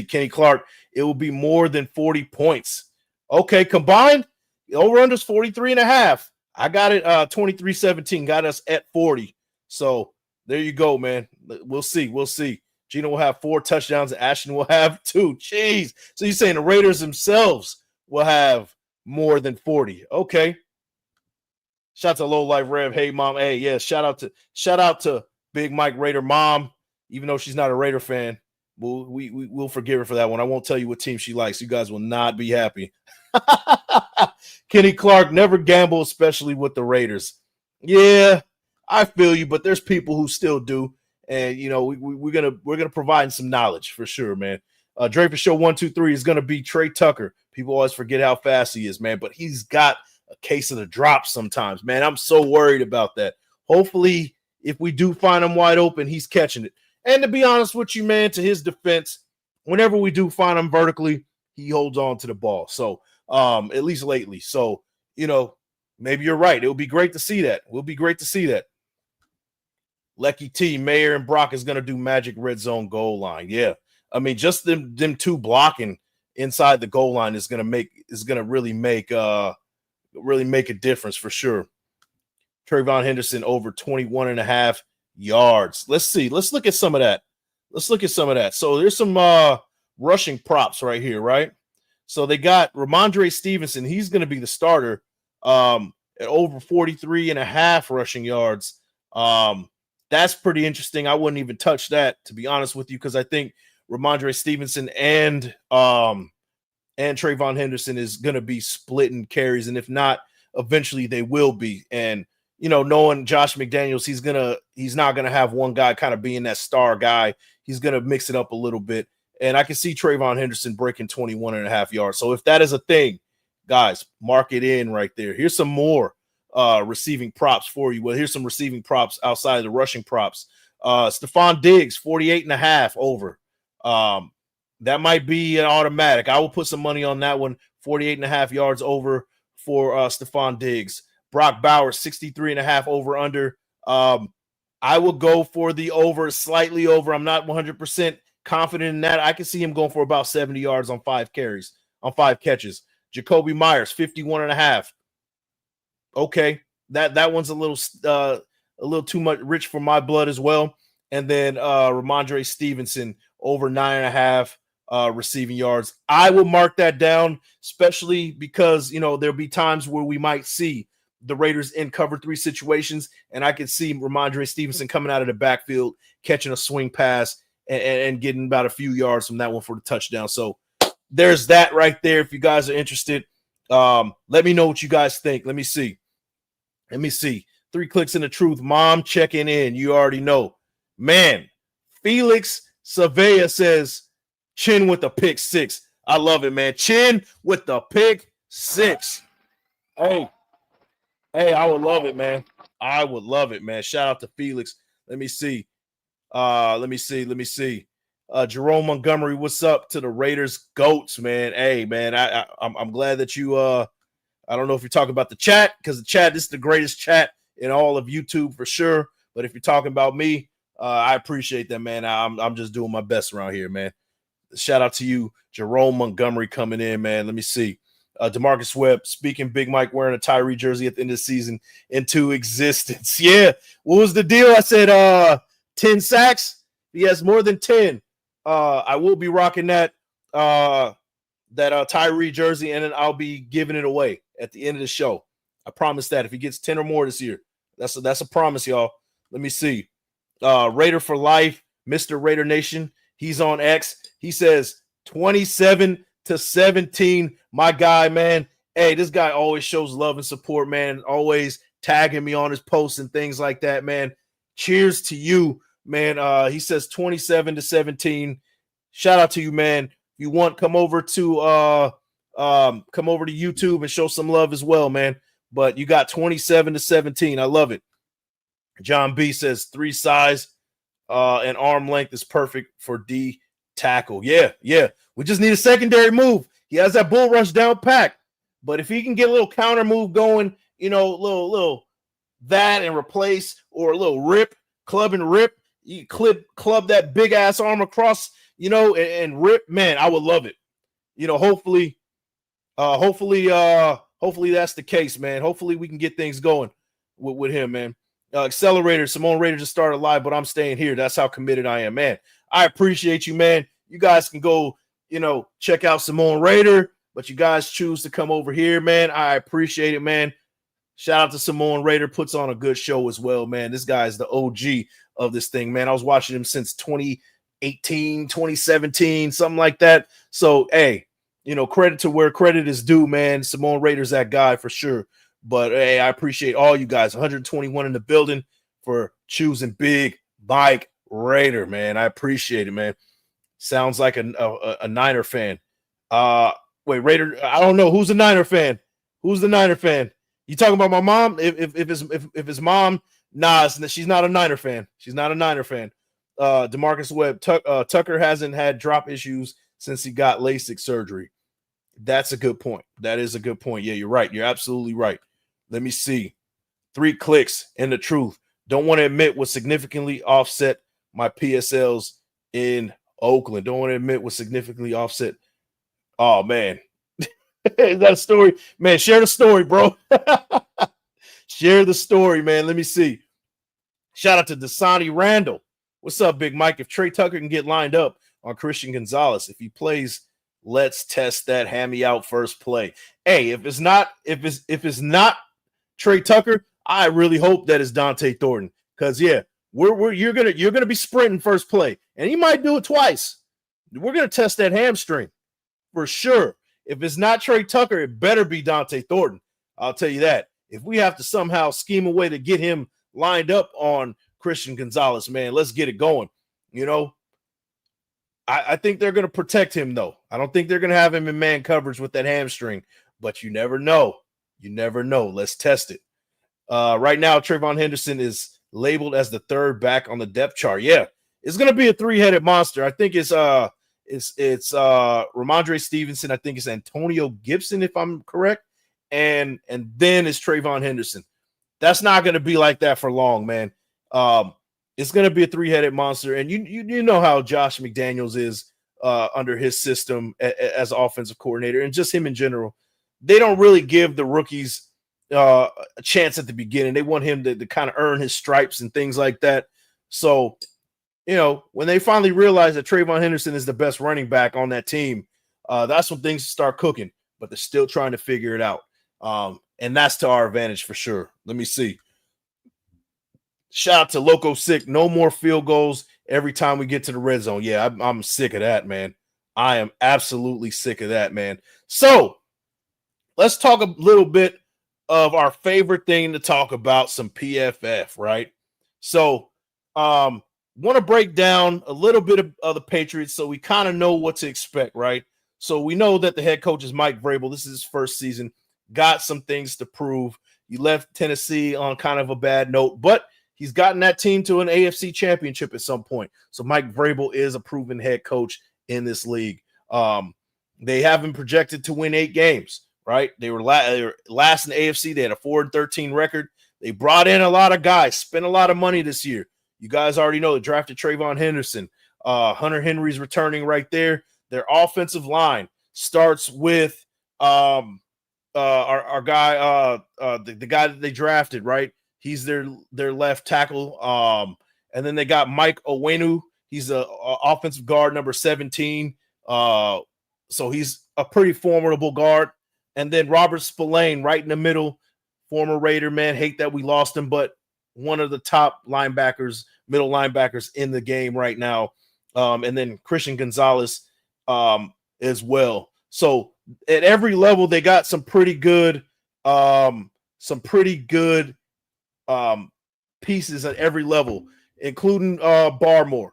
Kenny Clark, it will be more than 40 points. Okay, combined, over-under's 43.5. I got it 23-17. Got us at 40. So there you go, man. We'll see. Gino will have 4 touchdowns and Ashton will have 2. Jeez. So you're saying the Raiders themselves will have more than 40. Okay. Shout out to Low Life Rev. Hey, Mom. Hey, yeah. Shout out to Big Mike Raider Mom. Even though she's not a Raider fan, we'll forgive her for that one. I won't tell you what team she likes. You guys will not be happy. Kenny Clark, never gamble, especially with the Raiders. Yeah, I feel you, but there's people who still do. And we're gonna provide some knowledge for sure, man. Draper Show 1, 2, 3 is gonna be Trey Tucker. People always forget how fast he is, man, but he's got a case of the drops sometimes, man. I'm so worried about that. Hopefully, if we do find him wide open, he's catching it. And to be honest with you, man, to his defense, whenever we do find him vertically, he holds on to the ball. So at least lately. So, maybe you're right. It would be great to see that. Lecky T, Mayer, and Brock is going to do magic red zone goal line. Yeah. I mean, just them 2 blocking inside the goal line is going to really make a difference for sure. Trayvon Henderson over 21.5 yards. Let's see. Let's look at some of that. So there's some rushing props right here, right? So they got Ramondre Stevenson. He's going to be the starter at over 43.5 rushing yards. That's pretty interesting. I wouldn't even touch that, to be honest with you, because I think Ramondre Stevenson and Trayvon Henderson is going to be splitting carries, and if not, eventually they will be. And knowing Josh McDaniels, he's not gonna have one guy kind of being that star guy. He's gonna mix it up a little bit, and I can see Trayvon Henderson breaking 21.5 yards. So if that is a thing, guys, mark it in right there. Here's some more receiving props for you. Well, here's some receiving props outside of the rushing props. Stephon Diggs, 48.5 over. That might be an automatic. I will put some money on that one. 48.5 yards over for Stephon Diggs. Brock Bowers, 63.5 over under. I will go for the over, slightly over. I'm not 100% confident in that. I can see him going for about 70 yards on 5 catches. Jacoby Myers, 51.5. Okay, that one's a little too much rich for my blood as well. And then Ramondre Stevenson over 9.5 receiving yards. I will mark that down, especially because there'll be times where we might see the Raiders in cover 3 situations, and I could see Ramondre Stevenson coming out of the backfield, catching a swing pass and getting about a few yards from that one for the touchdown. So there's that right there. If you guys are interested, let me know what you guys think. Let me see. 3 clicks in the truth. Mom checking in. You already know. Man, Felix Savea says, Chin with the pick 6. I love it, man. Chin with the pick 6. Hey, I would love it, man. I would love it, man. Shout out to Felix. Let me see. Jerome Montgomery, what's up to the Raiders GOATs, man? Hey, man, I'm glad that you I don't know if you're talking about the chat, because the chat, this is the greatest chat in all of YouTube for sure. But if you're talking about me, I appreciate that, man. I'm just doing my best around here, man. Shout out to you, Jerome Montgomery, coming in, man. Let me see. DeMarcus Webb, speaking Big Mike wearing a Tyree jersey at the end of the season into existence. Yeah. What was the deal? I said 10 sacks. He has more than 10. I will be rocking that Tyree jersey, and then I'll be giving it away at the end of the show. I promise that if he gets 10 or more this year. That's a promise, y'all. Let me see. Raider for life, Mr. Raider Nation. He's on X. He says 27-17. My guy, man. Hey, this guy always shows love and support, man. Always tagging me on his posts and things like that, man. Cheers to you, man. He says 27-17. Shout out to you, man. If you want, come over to YouTube and show some love as well, man. But you got 27-17. I love it. John B says 3 size and arm length is perfect for D tackle. Yeah. We just need a secondary move. He has that bull rush down pack. But if he can get a little counter move going, little that and replace, or a little club and rip, you club that big ass arm across, and rip, man, I would love it. Hopefully that's the case, man. Hopefully we can get things going with him, man. Accelerator, Simone Raider just started live, but I'm staying here. That's how committed I am, man. I appreciate you, man. You guys can go, check out Simone Raider, but you guys choose to come over here, man. I appreciate it, man. Shout out to Simone Raider, puts on a good show as well, man. This guy is the OG of this thing, man. I was watching him since 2018, 2017, something like that. So, hey, credit to where credit is due, man. Simone Raider's that guy for sure. But, hey, I appreciate all you guys, 121 in the building, for choosing Big Mike Raider, man. I appreciate it, man. Sounds like a Niner fan. Wait, Raider, I don't know. Who's a Niner fan? Who's the Niner fan? You talking about my mom? If his mom, nah, she's not a Niner fan. She's not a Niner fan. DeMarcus Webb, Tucker hasn't had drop issues since he got LASIK surgery. That's a good point. That is a good point. Yeah, you're right. You're absolutely right. Let me see. 3 clicks in the truth. Don't want to admit what significantly offset my PSLs in Oakland. Don't want to admit what significantly offset. Oh, man. Is that a story? Man, share the story, bro. Share the story, man. Let me see. Shout out to Dasani Randall. What's up, Big Mike? If Trey Tucker can get lined up on Christian Gonzalez, if he plays, let's test that hammy out first play. Hey, if it's not Trey Tucker, I really hope that it's Dante Thornton. Because you're gonna be sprinting first play, and he might do it twice. We're gonna test that hamstring for sure. If it's not Trey Tucker, it better be Dante Thornton. I'll tell you that. If we have to somehow scheme a way to get him lined up on Christian Gonzalez, man, let's get it going. I think they're going to protect him, though. I don't think they're going to have him in man coverage with that hamstring, but you never know. You never know. Let's test it. Right now, Trayvon Henderson is labeled as the 3rd back on the depth chart. Yeah, it's going to be a 3-headed monster. I think it's Ramondre Stevenson. I think it's Antonio Gibson, if I'm correct. And then it's Trayvon Henderson. That's not going to be like that for long, man. It's going to be a 3-headed monster. And you know how Josh McDaniels is under his system as offensive coordinator, and just him in general. They don't really give the rookies a chance at the beginning. They want him to kind of earn his stripes and things like that. So, when they finally realize that Trayvon Henderson is the best running back on that team, that's when things start cooking. But they're still trying to figure it out. And that's to our advantage for sure. Let me see. Shout out to Loco Sick. No more field goals every time we get to the red zone. Yeah, I'm sick of that, man. I am absolutely sick of that, man. So let's talk a little bit of our favorite thing to talk about, some PFF, right? So, want to break down a little bit of the Patriots so we kind of know what to expect, right? So we know that the head coach is Mike Vrabel. This is his first season. Got some things to prove. You left Tennessee on kind of a bad note, but he's gotten that team to an AFC championship at some point. So Mike Vrabel is a proven head coach in this league. They have been projected to win 8 games, right? They were last in the AFC. They had a 4-13 record. They brought in a lot of guys, spent a lot of money this year. You guys already know they drafted Trayvon Henderson. Hunter Henry's returning right there. Their offensive line starts with our guy, the guy that they drafted, right? He's their left tackle. And then they got Mike Owenu. He's a offensive guard, number 17. So he's a pretty formidable guard. And then Robert Spillane right in the middle, former Raider, man. Hate that we lost him, but one of the top linebackers, middle linebackers in the game right now. And then Christian Gonzalez as well. So at every level, they got some pretty good pieces at every level, including Barmore.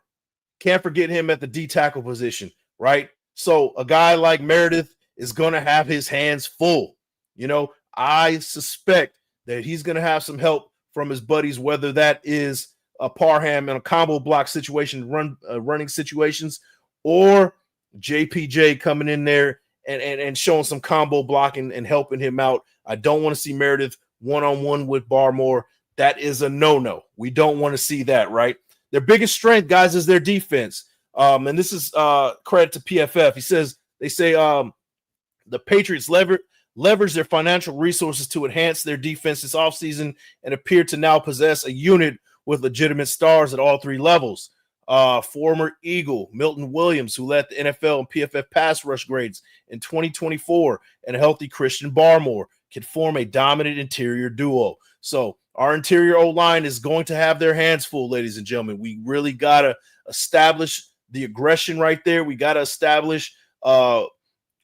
Can't forget him at the D tackle position, right? So a guy like Meredith is going to have his hands full. You know, I suspect that he's going to have some help from his buddies, whether that is a Parham in a combo block situation, running situations, or JPJ coming in there and showing some combo blocking and helping him out. I don't want to see Meredith one-on-one with Barmore. That is a no-no. We don't want to see that, right? Their biggest strength, guys, is their defense. And this is credit to PFF. They say the Patriots leverage their financial resources to enhance their defense this offseason and appear to now possess a unit with legitimate stars at all 3 levels. Former Eagle Milton Williams, who led the NFL and PFF pass rush grades in 2024, and a healthy Christian Barmore can form a dominant interior duo. So our interior O-line is going to have their hands full, ladies and gentlemen. We really got to establish the aggression right there. We got to establish the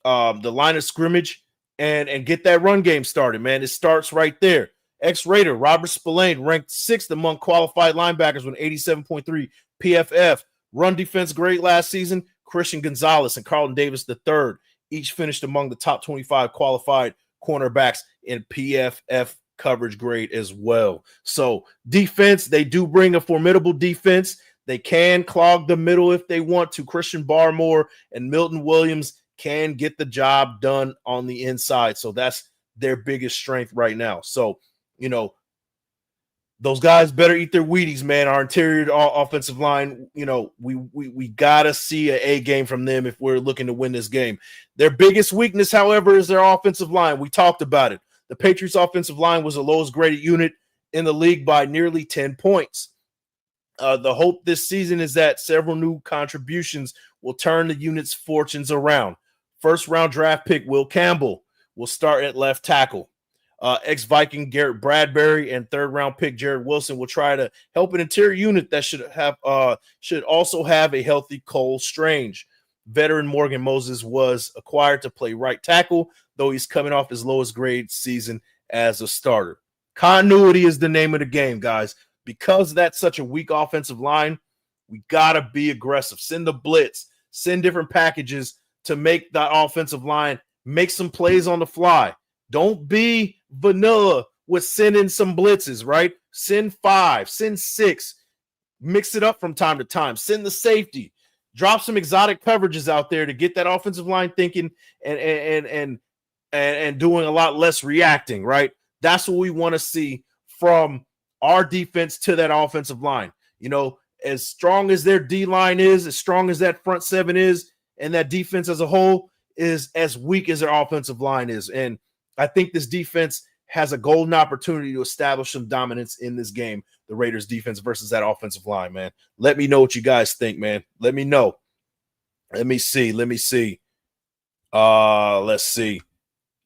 line of scrimmage and get that run game started, man. It starts right there. Ex-Raider Robert Spillane ranked 6th among qualified linebackers with 87.3 PFF. Run defense grade last season. Christian Gonzalez and Carlton Davis III each finished among the top 25 qualified cornerbacks in PFF coverage grade as well. So defense, they do bring a formidable defense. They can clog the middle if they want to. Christian Barmore and Milton Williams can get the job done on the inside. So that's their biggest strength right now. So, you know, those guys better eat their Wheaties, man. Our interior offensive line, you know, we got to see an A game from them if we're looking to win this game. Their biggest weakness, however, is their offensive line. We talked about it. The Patriots offensive line was the lowest graded unit in the league by nearly 10 points. The hope this season is that several new contributions will turn the unit's fortunes around. First-round draft pick Will Campbell will start at left tackle. Ex-Viking Garrett Bradbury and third-round pick Jared Wilson will try to help an interior unit that should also have a healthy Cole Strange. Veteran Morgan Moses was acquired to play right tackle, though he's coming off his lowest grade season as a starter. Continuity is the name of the game, guys. Because that's such a weak offensive line, we got to be aggressive. Send the blitz. Send different packages to make that offensive line make some plays on the fly. Don't be vanilla with sending some blitzes, right? Send 5, send 6. Mix it up from time to time. Send the safety. Drop some exotic coverages out there to get that offensive line thinking and doing a lot less reacting, right? That's what we want to see from our defense to that offensive line. You know, as strong as their D-line is, as strong as that front 7 is, and that defense as a whole is as weak as their offensive line is. And I think this defense has a golden opportunity to establish some dominance in this game, the Raiders defense versus that offensive line, man. Let me know what you guys think, man. Let me know. Let me see. Let's see.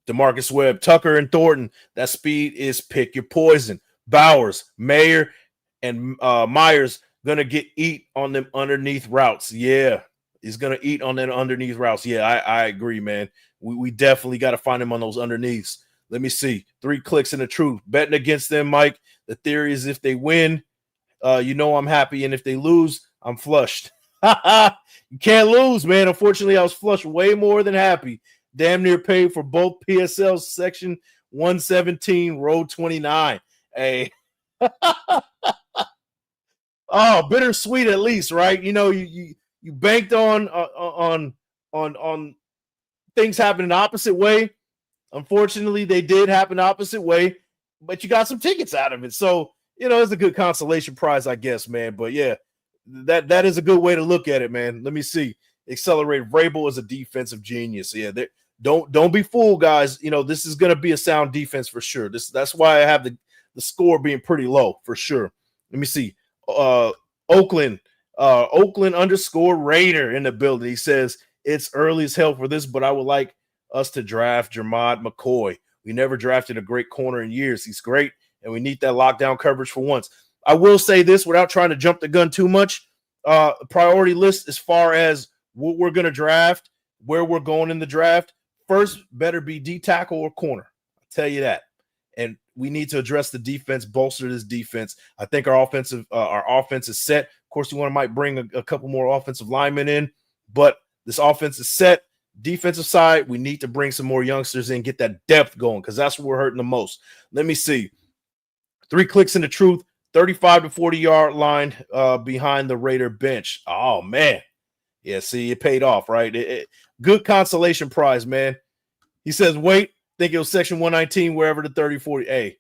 DeMarcus Webb, Tucker, and Thornton. That speed is pick your poison. Bowers, Mayer, and Myers going to eat on them underneath routes. Yeah, he's going to eat on them underneath routes. Yeah, I agree, man. We definitely got to find him on those underneaths. Let me see. 3 clicks in the truth. Betting against them, Mike. The theory is if they win, I'm happy. And if they lose, I'm flushed. You can't lose, man. Unfortunately, I was flushed way more than happy. Damn near paid for both PSLs section 117, row 29. Hey. Oh, bittersweet at least, right? You banked on things happening the opposite way. Unfortunately, they did happen the opposite way, but you got some tickets out of it. So, it's a good consolation prize, I guess, man. But yeah, that is a good way to look at it, man. Let me see. Accelerate. Vrabel is a defensive genius. Yeah, don't be fooled, guys. This is going to be a sound defense for sure. That's why I have the score being pretty low for sure. Let me see. Oakland _ Raider in the building. He says it's early as hell for this, but I would like us to draft Jermod McCoy. We never drafted a great corner in years. He's great, and we need that lockdown coverage for once. I will say this without trying to jump the gun too much. Priority list as far as what we're going to draft, where we're going in the draft. First, better be D tackle or corner. I'll tell you that. And we need to address the defense, bolster this defense. I think our offense is set. Of course, we might bring a couple more offensive linemen in, but this offense is set. Defensive side, we need to bring some more youngsters in, get that depth going, because that's what we're hurting the most. Let me see. 3 clicks in the truth, 35 to 40-yard line behind the Raider bench. Oh, man. Yeah, see, it paid off, right? Good consolation prize, man. He says, wait, think it was section 119, wherever the 30, 40. Hey,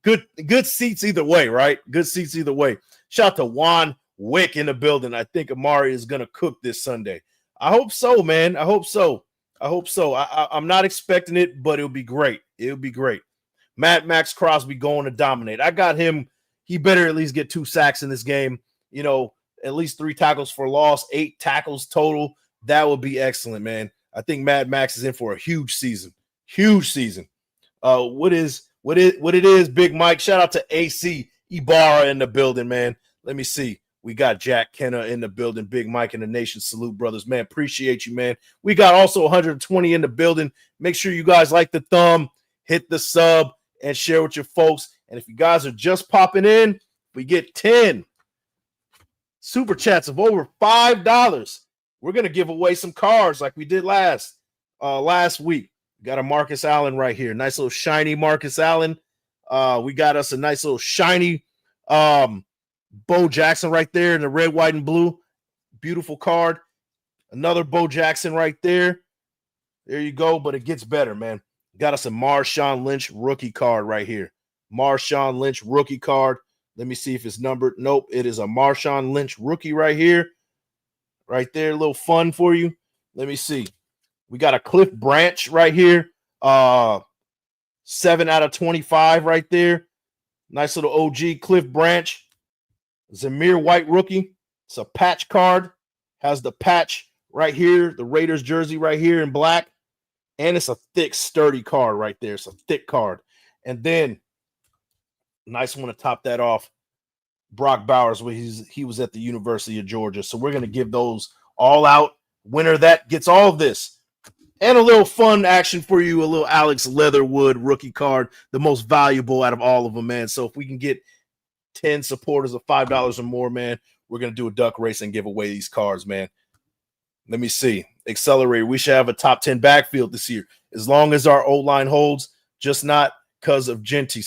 good seats either way, right? Good seats either way. Shout out to Juan Wick in the building. I think Amari is going to cook this Sunday. I hope so, man. I hope so. I'm not expecting it, but it'll be great. It'll be great. Max Crosby going to dominate. I got him. He better at least get 2 sacks in this game. At least 3 tackles for loss, 8 tackles total. That would be excellent, man. I think Mad Max is in for a huge season. Huge season. What it is, Big Mike. Shout out to AC Ibarra in the building, man. Let me see. We got Jack Kenna in the building, Big Mike in the nation. Salute, brothers, man. Appreciate you, man. We got also 120 in the building. Make sure you guys like the thumb, hit the sub, and share with your folks. And if you guys are just popping in, we get 10 super chats of over $5. We're going to give away some cards like we did last week. We got a Marcus Allen right here. Nice little shiny Marcus Allen. We got us a nice little shiny Bo Jackson right there in the red, white, and blue. Beautiful card. Another Bo Jackson right there. There you go, but it gets better, man. Got us a Marshawn Lynch rookie card right here. Marshawn Lynch rookie card. Let me see if it's numbered. Nope, it is a Marshawn Lynch rookie right here. Right there, a little fun for you. Let me see. We got a Cliff Branch right here. 7 out of 25 right there. Nice little OG Cliff Branch. Zamir White rookie. It's a patch card. Has the patch right here. The Raiders jersey right here in black. And it's a thick, sturdy card right there. It's a thick card. And then, nice one to top that off. Brock Bowers, where he was at the University of Georgia. So we're going to give those all out. Winner that gets all of this. And a little fun action for you, a little Alex Leatherwood rookie card, the most valuable out of all of them, man. So if we can get 10 supporters of $5 or more, man, we're going to do a duck race and give away these cards, man. Let me see. Accelerator. We should have a top 10 backfield this year. As long as our O-line holds, just not because of Genty.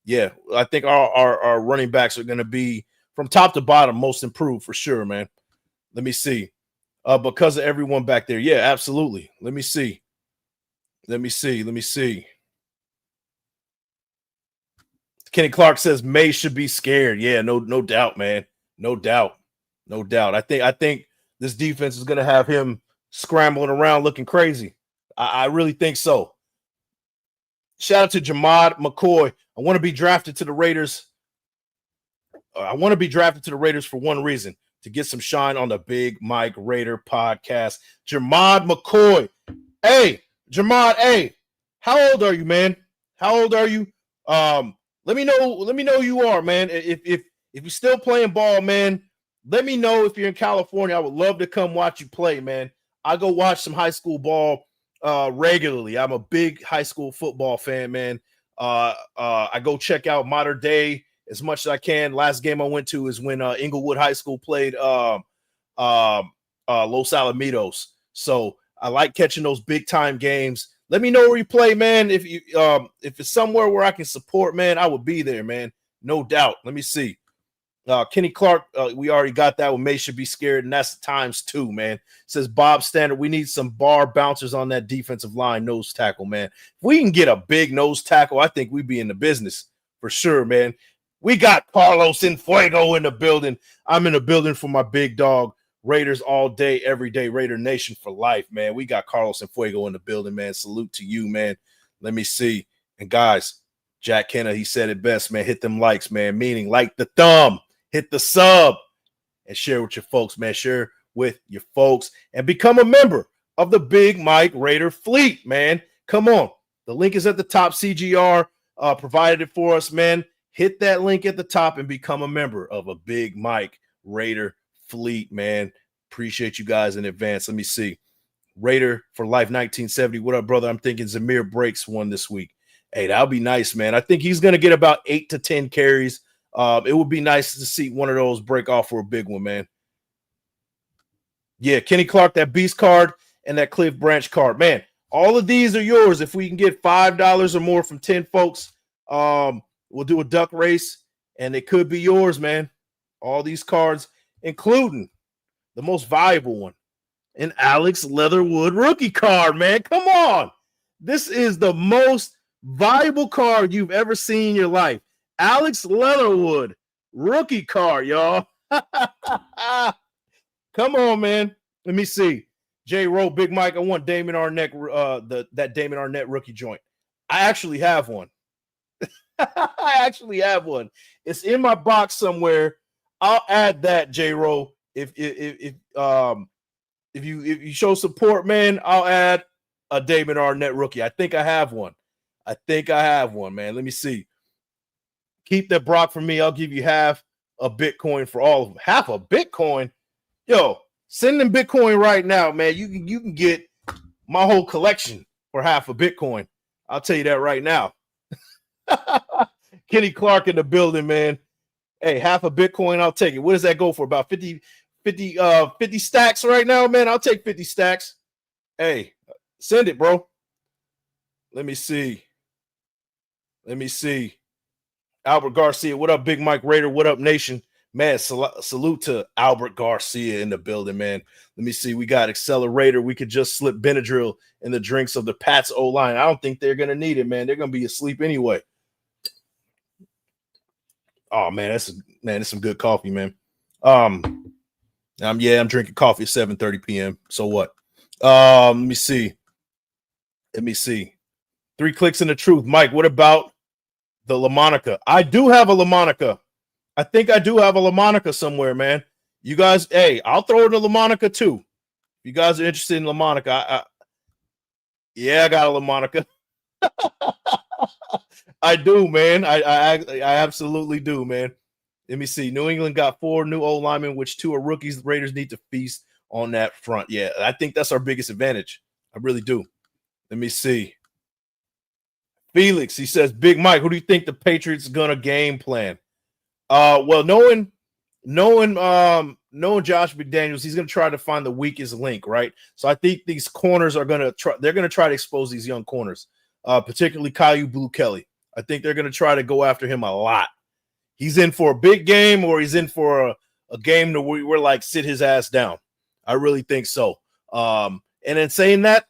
Yeah. I think our running backs are going to be, from top to bottom, most improved for sure, man. Let me see. Because of everyone back there. Yeah, absolutely. Let me see. Kenny Clark says May should be scared. Yeah, no doubt, man. No doubt. I think this defense is going to have him scrambling around looking crazy. I really think so. Shout out to Jermod McCoy. I want to be drafted to the Raiders. For one reason, to get some shine on the Big Mike Raider podcast. Jermod McCoy. Hey, Jermod, hey, how old are you, man? How old are you? Let me know who you are, man. If you're still playing ball, man, let me know if you're in California. I would love to come watch you play, man. I go watch some high school ball regularly. I'm a big high school football fan, man. I go check out Modern Day as much as I can. Last game I went to is when Inglewood High School played Los Alamitos. So I like catching those big time games. Let me know where you play, man. If it's somewhere where I can support, man, I would be there, man. No doubt. Let me see. Kenny Clark, we already got that one. May should be scared, and that's ×2, man. Says Bob Standard, we need some bar bouncers on that defensive line, nose tackle, man. If we can get a big nose tackle, I think we'd be in the business for sure, man. We got Carlos in Fuego in the building. I'm in the building for my big dog. Raiders all day, every day. Raider Nation for life, man. We got Carlos and Fuego in the building, man. Salute to you, man. Let me see. And guys, Jack Kenna, he said it best, man. Hit them likes, man. Meaning like the thumb, hit the sub, and share with your folks, man. Share with your folks and become a member of the Big Mike Raider fleet, man. Come on. The link is at the top. CGR provided it for us, man. Hit that link at the top and become a member of a Big Mike Raider fleet, man. Appreciate you guys in advance. Let me see. Raider for Life 1970. What up, brother? I'm thinking Zamir breaks one this week. Hey, that'll be nice, man. I think he's going to get about 8 to 10 carries. It would be nice to see one of those break off for a big one, man. Yeah, Kenny Clark, that Beast card, and that Cliff Branch card. Man, all of these are yours. If we can get $5 or more from 10 folks, we'll do a duck race, and it could be yours, man. All these cards, including the most valuable one, an Alex Leatherwood rookie card, man. Come on. This is the most valuable card you've ever seen in your life. Alex Leatherwood rookie card, y'all. Come on, man. Let me see. J. Rowe, Big Mike, I want Damon Arnett, that Damon Arnett rookie joint. I actually have one. I actually have one. It's in my box somewhere. I'll add that, J. Rowe. If you show support, man, I'll add a Damon Arnett rookie. I think I have one. Man. Let me see. Keep that Brock for me. I'll give you half a Bitcoin for all of them. Half a Bitcoin? Yo, send them Bitcoin right now, man. You can get my whole collection for half a Bitcoin. I'll tell you that right now. Kenny Clark in the building, man. Hey, half a Bitcoin, I'll take it. What does that go for? About 50 stacks right now, man. I'll take 50 stacks. Hey, send it, bro. Let me see. Albert Garcia, what up, Big Mike Raider? What up, Nation? Man, salute to Albert Garcia in the building, man. Let me see. We got Accelerator. We could just slip Benadryl in the drinks of the Pats O-line. I don't think they're going to need it, man. They're going to be asleep anyway. Oh, man, that's some good coffee, man. I'm drinking coffee at 7:30 p.m. So what? Let me see. 3 clicks in the truth. Mike, what about the LaMonica? I do have a LaMonica. I think I do have a LaMonica somewhere, man. You guys, hey, I'll throw in a LaMonica too. If you guys are interested in LaMonica, I got a LaMonica. I do, man. I absolutely do, man. Let me see. New England got 4 new old linemen, which 2 are rookies. The Raiders need to feast on that front. Yeah, I think that's our biggest advantage. I really do. Let me see. Felix, he says, Big Mike, who do you think the Patriots are gonna game plan? Well, knowing Josh McDaniels, he's gonna try to find the weakest link, right? So I think these corners are gonna try to expose these young corners, particularly Caillou Blue Kelly. I think they're gonna try to go after him a lot. He's in for a big game, or he's in for a game where we're like sit his ass down. I really think so. And then saying that,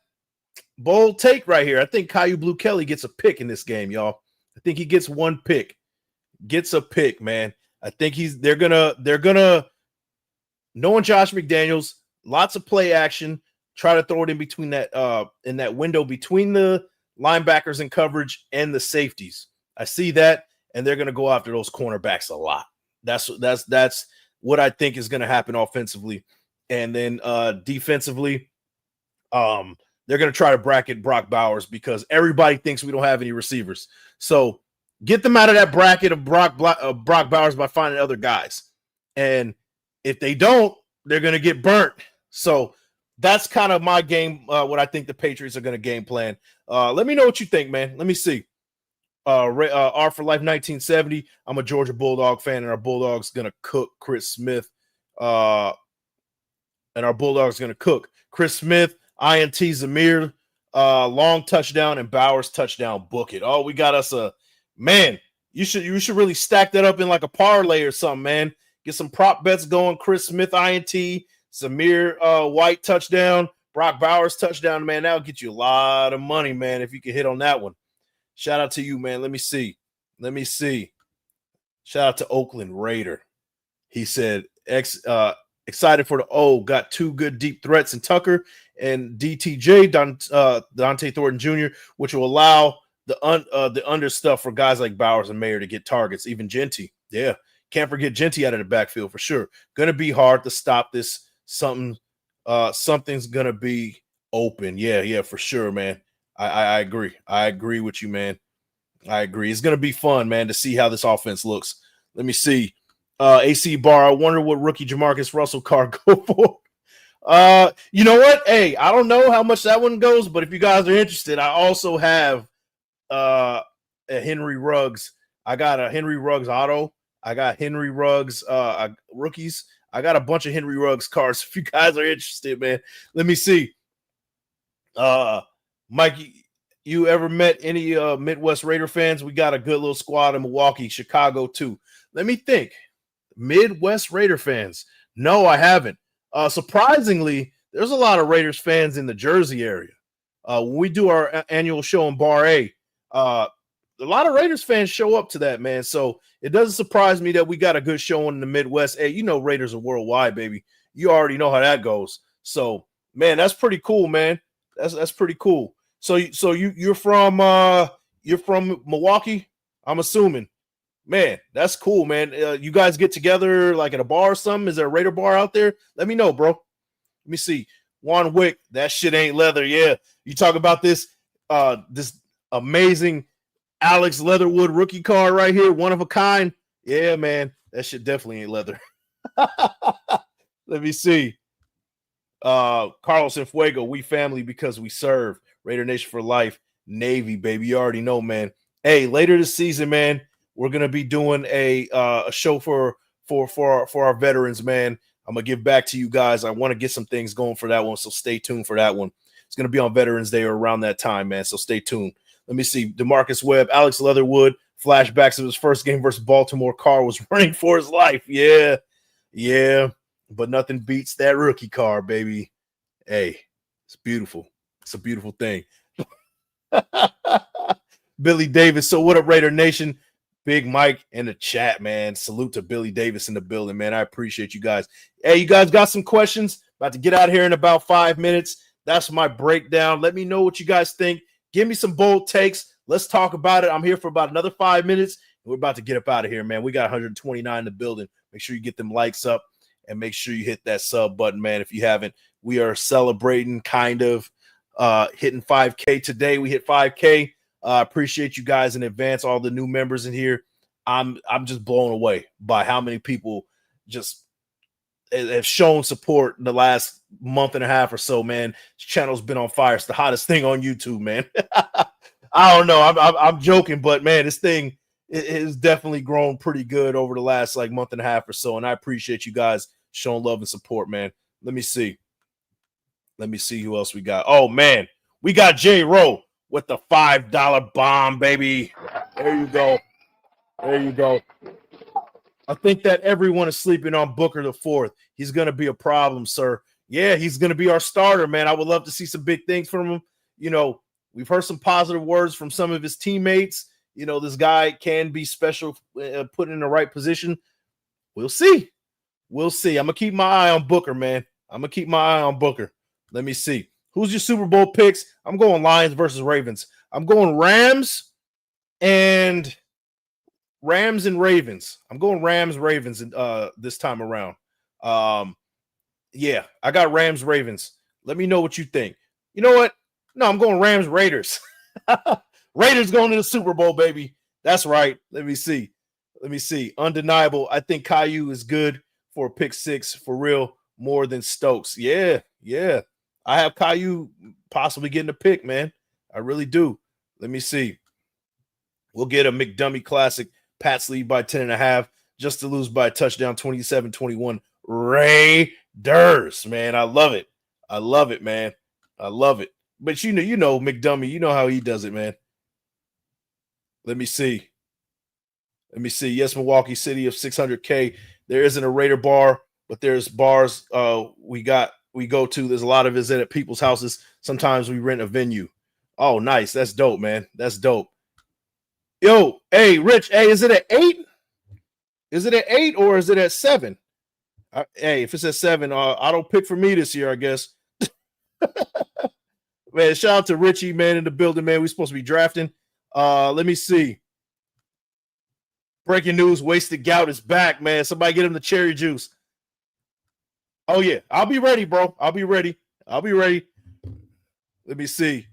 bold take right here. I think Caillou Blue Kelly gets a pick in this game, y'all. I think he gets 1 pick. Gets a pick, man. I think they're gonna knowing Josh McDaniels, lots of play action, try to throw it in between that in that window between the linebackers in coverage and the safeties. I see that, and they're gonna go after those cornerbacks a lot. That's what I think is gonna happen offensively. And then defensively, they're going to try to bracket Brock Bowers because everybody thinks we don't have any receivers. So get them out of that bracket of Brock Bowers by finding other guys. And if they don't, they're going to get burnt. So that's kind of my game. What I think the Patriots are going to game plan. Let me know what you think, man. Let me see. R for Life 1970. I'm a Georgia Bulldog fan, and our Bulldogs gonna cook Chris Smith. And our Bulldogs gonna cook Chris Smith, INT Zamir, long touchdown, and Bowers touchdown. Book it. Oh, we got us a man. You should really stack that up in like a parlay or something, man. Get some prop bets going. Chris Smith, INT, Zamir White touchdown, Brock Bowers touchdown, man. That'll get you a lot of money, man, if you can hit on that one. Shout out to you, man. Let me see. Shout out to Oakland Raider. He said, excited for the O. Got two good deep threats in Tucker and DTJ, Dante Thornton Jr., which will allow the under stuff for guys like Bowers and Mayer to get targets. Even Genty. Yeah. Can't forget Genty out of the backfield for sure. Gonna be hard to stop this. Something's gonna be open. Yeah, for sure, man. I agree. I agree with you, man. I agree. It's going to be fun, man, to see how this offense looks. Let me see. AC Bar, I wonder what rookie Jamarcus Russell card go for. You know what? Hey, I don't know how much that one goes, but if you guys are interested, I also have a Henry Ruggs. I got a Henry Ruggs auto. I got Henry Ruggs rookies. I got a bunch of Henry Ruggs cards. If you guys are interested, man, let me see. Mike, you ever met any Midwest Raider fans? We got a good little squad in Milwaukee, Chicago too. Let me think. Midwest Raider fans. No, I haven't. Surprisingly, there's a lot of Raiders fans in the Jersey area. When we do our annual show in Bar A, a lot of Raiders fans show up to that, man. So it doesn't surprise me that we got a good showing in the Midwest. Hey, you know Raiders are worldwide, baby. You already know how that goes. So, man, that's pretty cool, man. That's pretty cool. So you're from Milwaukee, I'm assuming. Man, that's cool, man. You guys get together like at a bar or something? Is there a Raider bar out there? Let me know, bro. Let me see. Juan Wick, that shit ain't leather. Yeah, you talk about this amazing Alex Leatherwood rookie card right here, one of a kind. Yeah, man, that shit definitely ain't leather. Let me see. Carlos and Fuego, we family because we serve. Raider Nation for life. Navy, baby. You already know, man. Hey, later this season, man, we're gonna be doing a show for our veterans, man. I'm gonna give back to you guys. I want to get some things going for that one, so stay tuned for that one. It's gonna be on Veterans Day or around that time, man. So stay tuned. Let me see. DeMarcus Webb, Alex Leatherwood, flashbacks of his first game versus Baltimore. Carr was running for his life. Yeah. But nothing beats that rookie card, baby. Hey, it's beautiful. It's a beautiful thing. Billy Davis. So what up, Raider Nation? Big Mike in the chat, man. Salute to Billy Davis in the building, man. I appreciate you guys. Hey, you guys got some questions? About to get out here in about 5 minutes. That's my breakdown. Let me know what you guys think. Give me some bold takes. Let's talk about it. I'm here for about another 5 minutes. We're about to get up out of here, man. We got 129 in the building. Make sure you get them likes up and make sure you hit that sub button, man. If you haven't, we are celebrating kind of hitting 5K today. We hit 5K. Appreciate you guys in advance, all the new members in here. I'm just blown away by how many people just have shown support in the last month and a half or so, man. This channel's been on fire. It's the hottest thing on YouTube, man. I don't know. I'm joking, but man, this thing it has definitely grown pretty good over the last like month and a half or so. And I appreciate you guys showing love and support, man. Let me see who else we got. Oh man, we got J Rowe with the $5 bomb, baby. There you go. I think that everyone is sleeping on Booker the fourth. He's going to be a problem, sir. Yeah, he's going to be our starter, man. I would love to see some big things from him. You know, we've heard some positive words from some of his teammates. You know, this guy can be special, put in the right position. We'll see. I'm going to keep my eye on Booker, man. Let me see. Who's your Super Bowl picks? I'm going Lions versus Ravens. I'm going Rams and Ravens. I'm going Ravens this time around. Yeah, I got Ravens. Let me know what you think. You know what? No, I'm going Raiders. Raiders going to the Super Bowl, baby. That's right. Let me see. Undeniable. I think Caillou is good for a pick six for real, more than Stokes. Yeah. I have Caillou possibly getting a pick, man. I really do. Let me see. We'll get a McDummy Classic. Pats lead by 10.5, just to lose by a touchdown, 27-21. Raiders, man. I love it. I love it, man. I love it. But you know, McDummy, you know how he does it, man. Let me see. Yes, Milwaukee City of 600K. There isn't a Raider bar, but there's bars we go to. There's a lot of visit at people's houses. Sometimes we rent a venue. Oh, nice. That's dope, man. That's dope. Yo, hey, Rich, hey, is it at 8? Is it at 8 or is it at 7? Hey, if it's at 7, auto pick for me this year, I guess. Man, shout out to Richie, man, in the building, man. We're supposed to be drafting. Let me see. Breaking news, Wasted Gout is back, man. Somebody get him the cherry juice. Oh, yeah. I'll be ready, bro. I'll be ready. Let me see.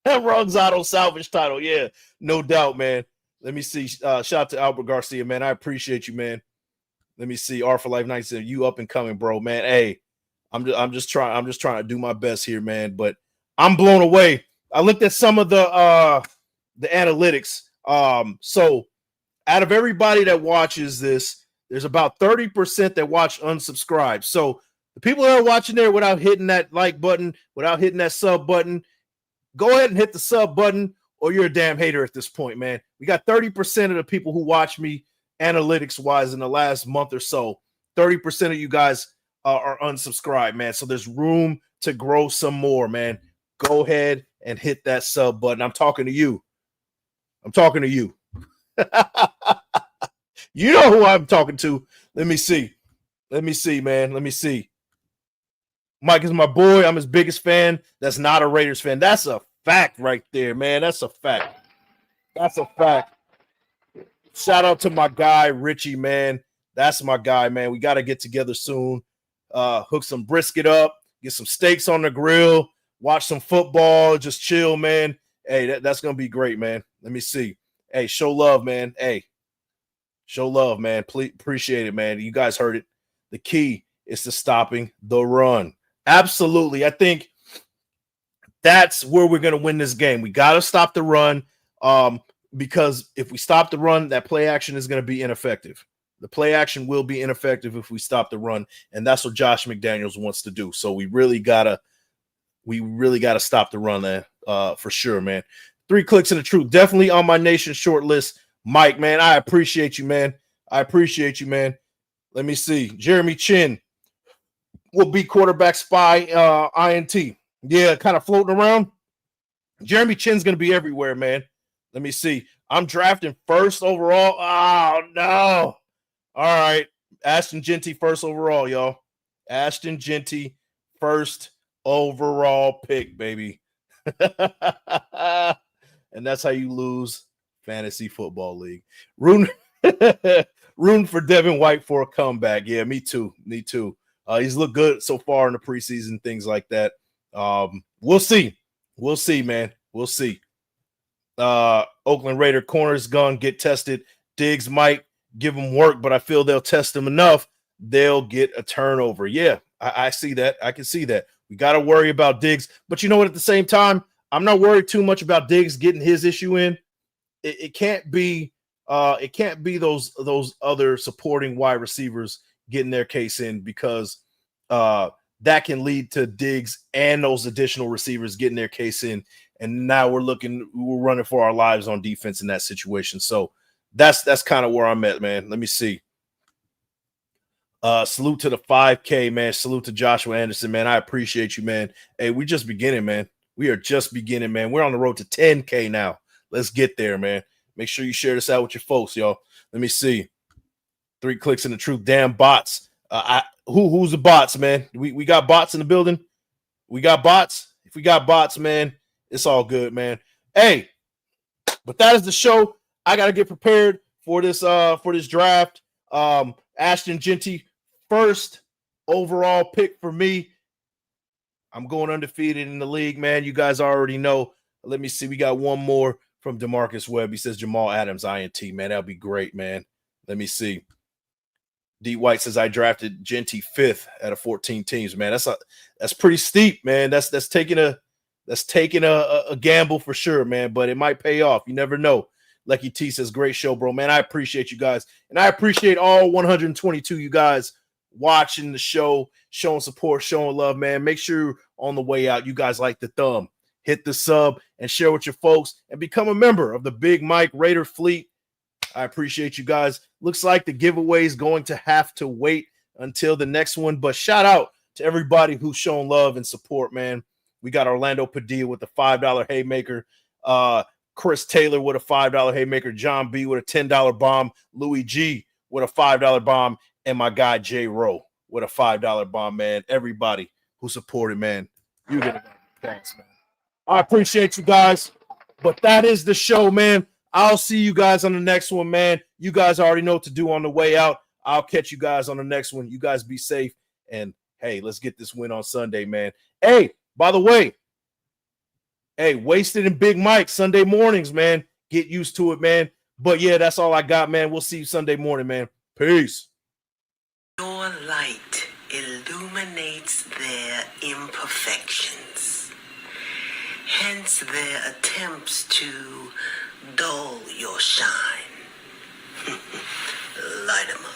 Rugs Auto salvage title. Yeah, no doubt, man. Let me see. Shout out to Albert Garcia, man. I appreciate you, man. Let me see. R for Life 97. You up and coming, bro, man. Hey, I'm just trying to do my best here, man. But I'm blown away. I looked at some of the analytics. So out of everybody that watches this, there's about 30% that watch unsubscribe. So the people that are watching there without hitting that like button, without hitting that sub button, go ahead and hit the sub button, or you're a damn hater at this point, man. We got 30% of the people who watch me analytics-wise in the last month or so. 30% of you guys are unsubscribed, man. So there's room to grow some more, man. Go ahead and hit that sub button. I'm talking to you. You know who I'm talking to. Let me see, man. Let me see. Mike is my boy. I'm his biggest fan. That's not a Raiders fan. That's a fact right there, man. That's a fact. Shout out to my guy, Richie, man. That's my guy, man. We got to get together soon. Hook some brisket up, get some steaks on the grill, watch some football, just chill, man. Hey, that's going to be great, man. Let me see. Hey, show love, man. Hey, show love, man. Please, appreciate it, man. You guys heard it. The key is to stopping the run. Absolutely. I think that's where we're going to win this game. We got to stop the run because if we stop the run, that play action is going to be ineffective. The play action will be ineffective if we stop the run, and that's what Josh McDaniels wants to do. So we really gotta stop the run there for sure, man. 3 clicks in the truth. Definitely on my nation short list. Mike, man, I appreciate you, man. Let me see. Jeremy Chin will be quarterback spy INT. Yeah, kind of floating around. Jeremy Chin's going to be everywhere, man. Let me see. I'm drafting first overall. Oh, no. All right. Ashton Genty first overall, y'all. Ashton Genty first overall pick, baby. And that's how you lose fantasy football league. Rooting for Devin White for a comeback. Yeah, me too. He's looked good so far in the preseason, things like that. We'll see, man. We'll see. Oakland Raider corners gonna get tested. Diggs might give them work, but I feel they'll test them enough. They'll get a turnover. Yeah, I see that. I can see that. We got to worry about Diggs, but you know what? At the same time, I'm not worried too much about Diggs getting his issue in. It can't be. It can't be those other supporting wide receivers getting their case in, because that can lead to Diggs and those additional receivers getting their case in. And now we're running for our lives on defense in that situation. So that's kind of where I'm at, man. Let me see. Salute to the 5K, man. Salute to Joshua Anderson, man. I appreciate you, man. Hey, we're just beginning, man. We are just beginning, man. We're on the road to 10K now. Let's get there, man. Make sure you share this out with your folks, y'all. Let me see. 3 clicks in the truth. Damn bots. Who's the bots, man? We got bots in the building. We got bots. If we got bots, man, it's all good, man. Hey, but that is the show. I gotta get prepared for this draft. Ashton Genty, first overall pick for me. I'm going undefeated in the league, man. You guys already know. Let me see. We got one more from DeMarcus Webb. He says Jamal Adams, INT, man. That'll be great, man. Let me see. D White says I drafted Genty 5th out of 14 teams. Man, that's pretty steep, man. That's taking a gamble for sure, man. But it might pay off. You never know. Lucky T says, great show, bro. Man, I appreciate you guys. And I appreciate all 122 you guys watching the show, showing support, showing love, man. Make sure on the way out, you guys like the thumb. Hit the sub and share with your folks and become a member of the Big Mike Raider fleet. I appreciate you guys. Looks like the giveaway is going to have to wait until the next one. But shout out to everybody who's shown love and support, man. We got Orlando Padilla with the $5 haymaker. Chris Taylor with a $5 haymaker, John B with a $10 bomb, Louis G with a $5 bomb, and my guy J Rowe with a $5 bomb, man. Everybody who supported, man, you get it. Thanks, man. I appreciate you guys, but that is the show, man. I'll see you guys on the next one, man. You guys already know what to do on the way out. I'll catch you guys on the next one. You guys be safe, and hey, let's get this win on Sunday, man. Hey, by the way, hey, Wasted and Big Mike, Sunday mornings, man. Get used to it, man. But yeah, that's all I got, man. We'll see you Sunday morning, man. Peace. Your light illuminates their imperfections, hence their attempts to dull your shine. Light 'em up.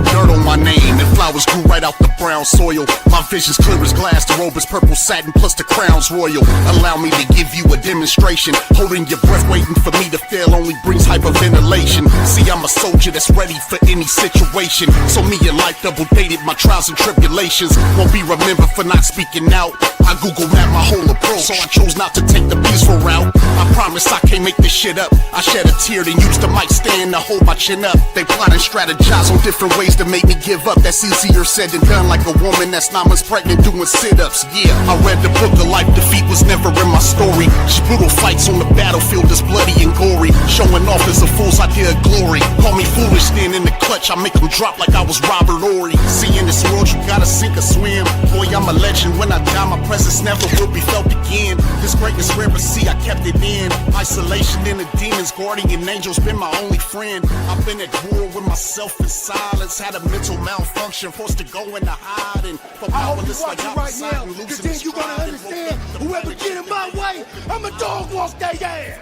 Dirt on my name and flowers grew right out the brown soil. My vision's clear as glass, the robe is purple satin plus the crown's royal. Allow me to give you a demonstration. Holding your breath, waiting for me to fail only brings hyperventilation. See, I'm a soldier that's ready for any situation. So me and life double dated my trials and tribulations. Won't be remembered for not speaking out. I Google map my whole approach, so I chose not to take the peaceful route. I promise I can't make this shit up. I shed a tear then used the mic stand to hold my chin up. They plot and strategize on different ways to make me give up. That's easier said than done, like a woman that's 9 months pregnant doing sit-ups. Yeah, I read the book of life, defeat was never in my story. Just brutal fights on the battlefield is bloody and gory. Showing off is a fool's idea of glory. Call me foolish, then in the clutch I make them drop like I was Robert Ory. See, in this world you gotta sink or swim. Boy, I'm a legend, when I die my presence never will be felt again. This greatness rare, but see I kept it in. Isolation in the demons, guardian angels been my only friend. I've been at war with myself in silence. Had a mental malfunction, forced to go into hiding. I hope you're watching right now, because then you're gonna understand, whoever get in my way, I'ma dog walk their ass.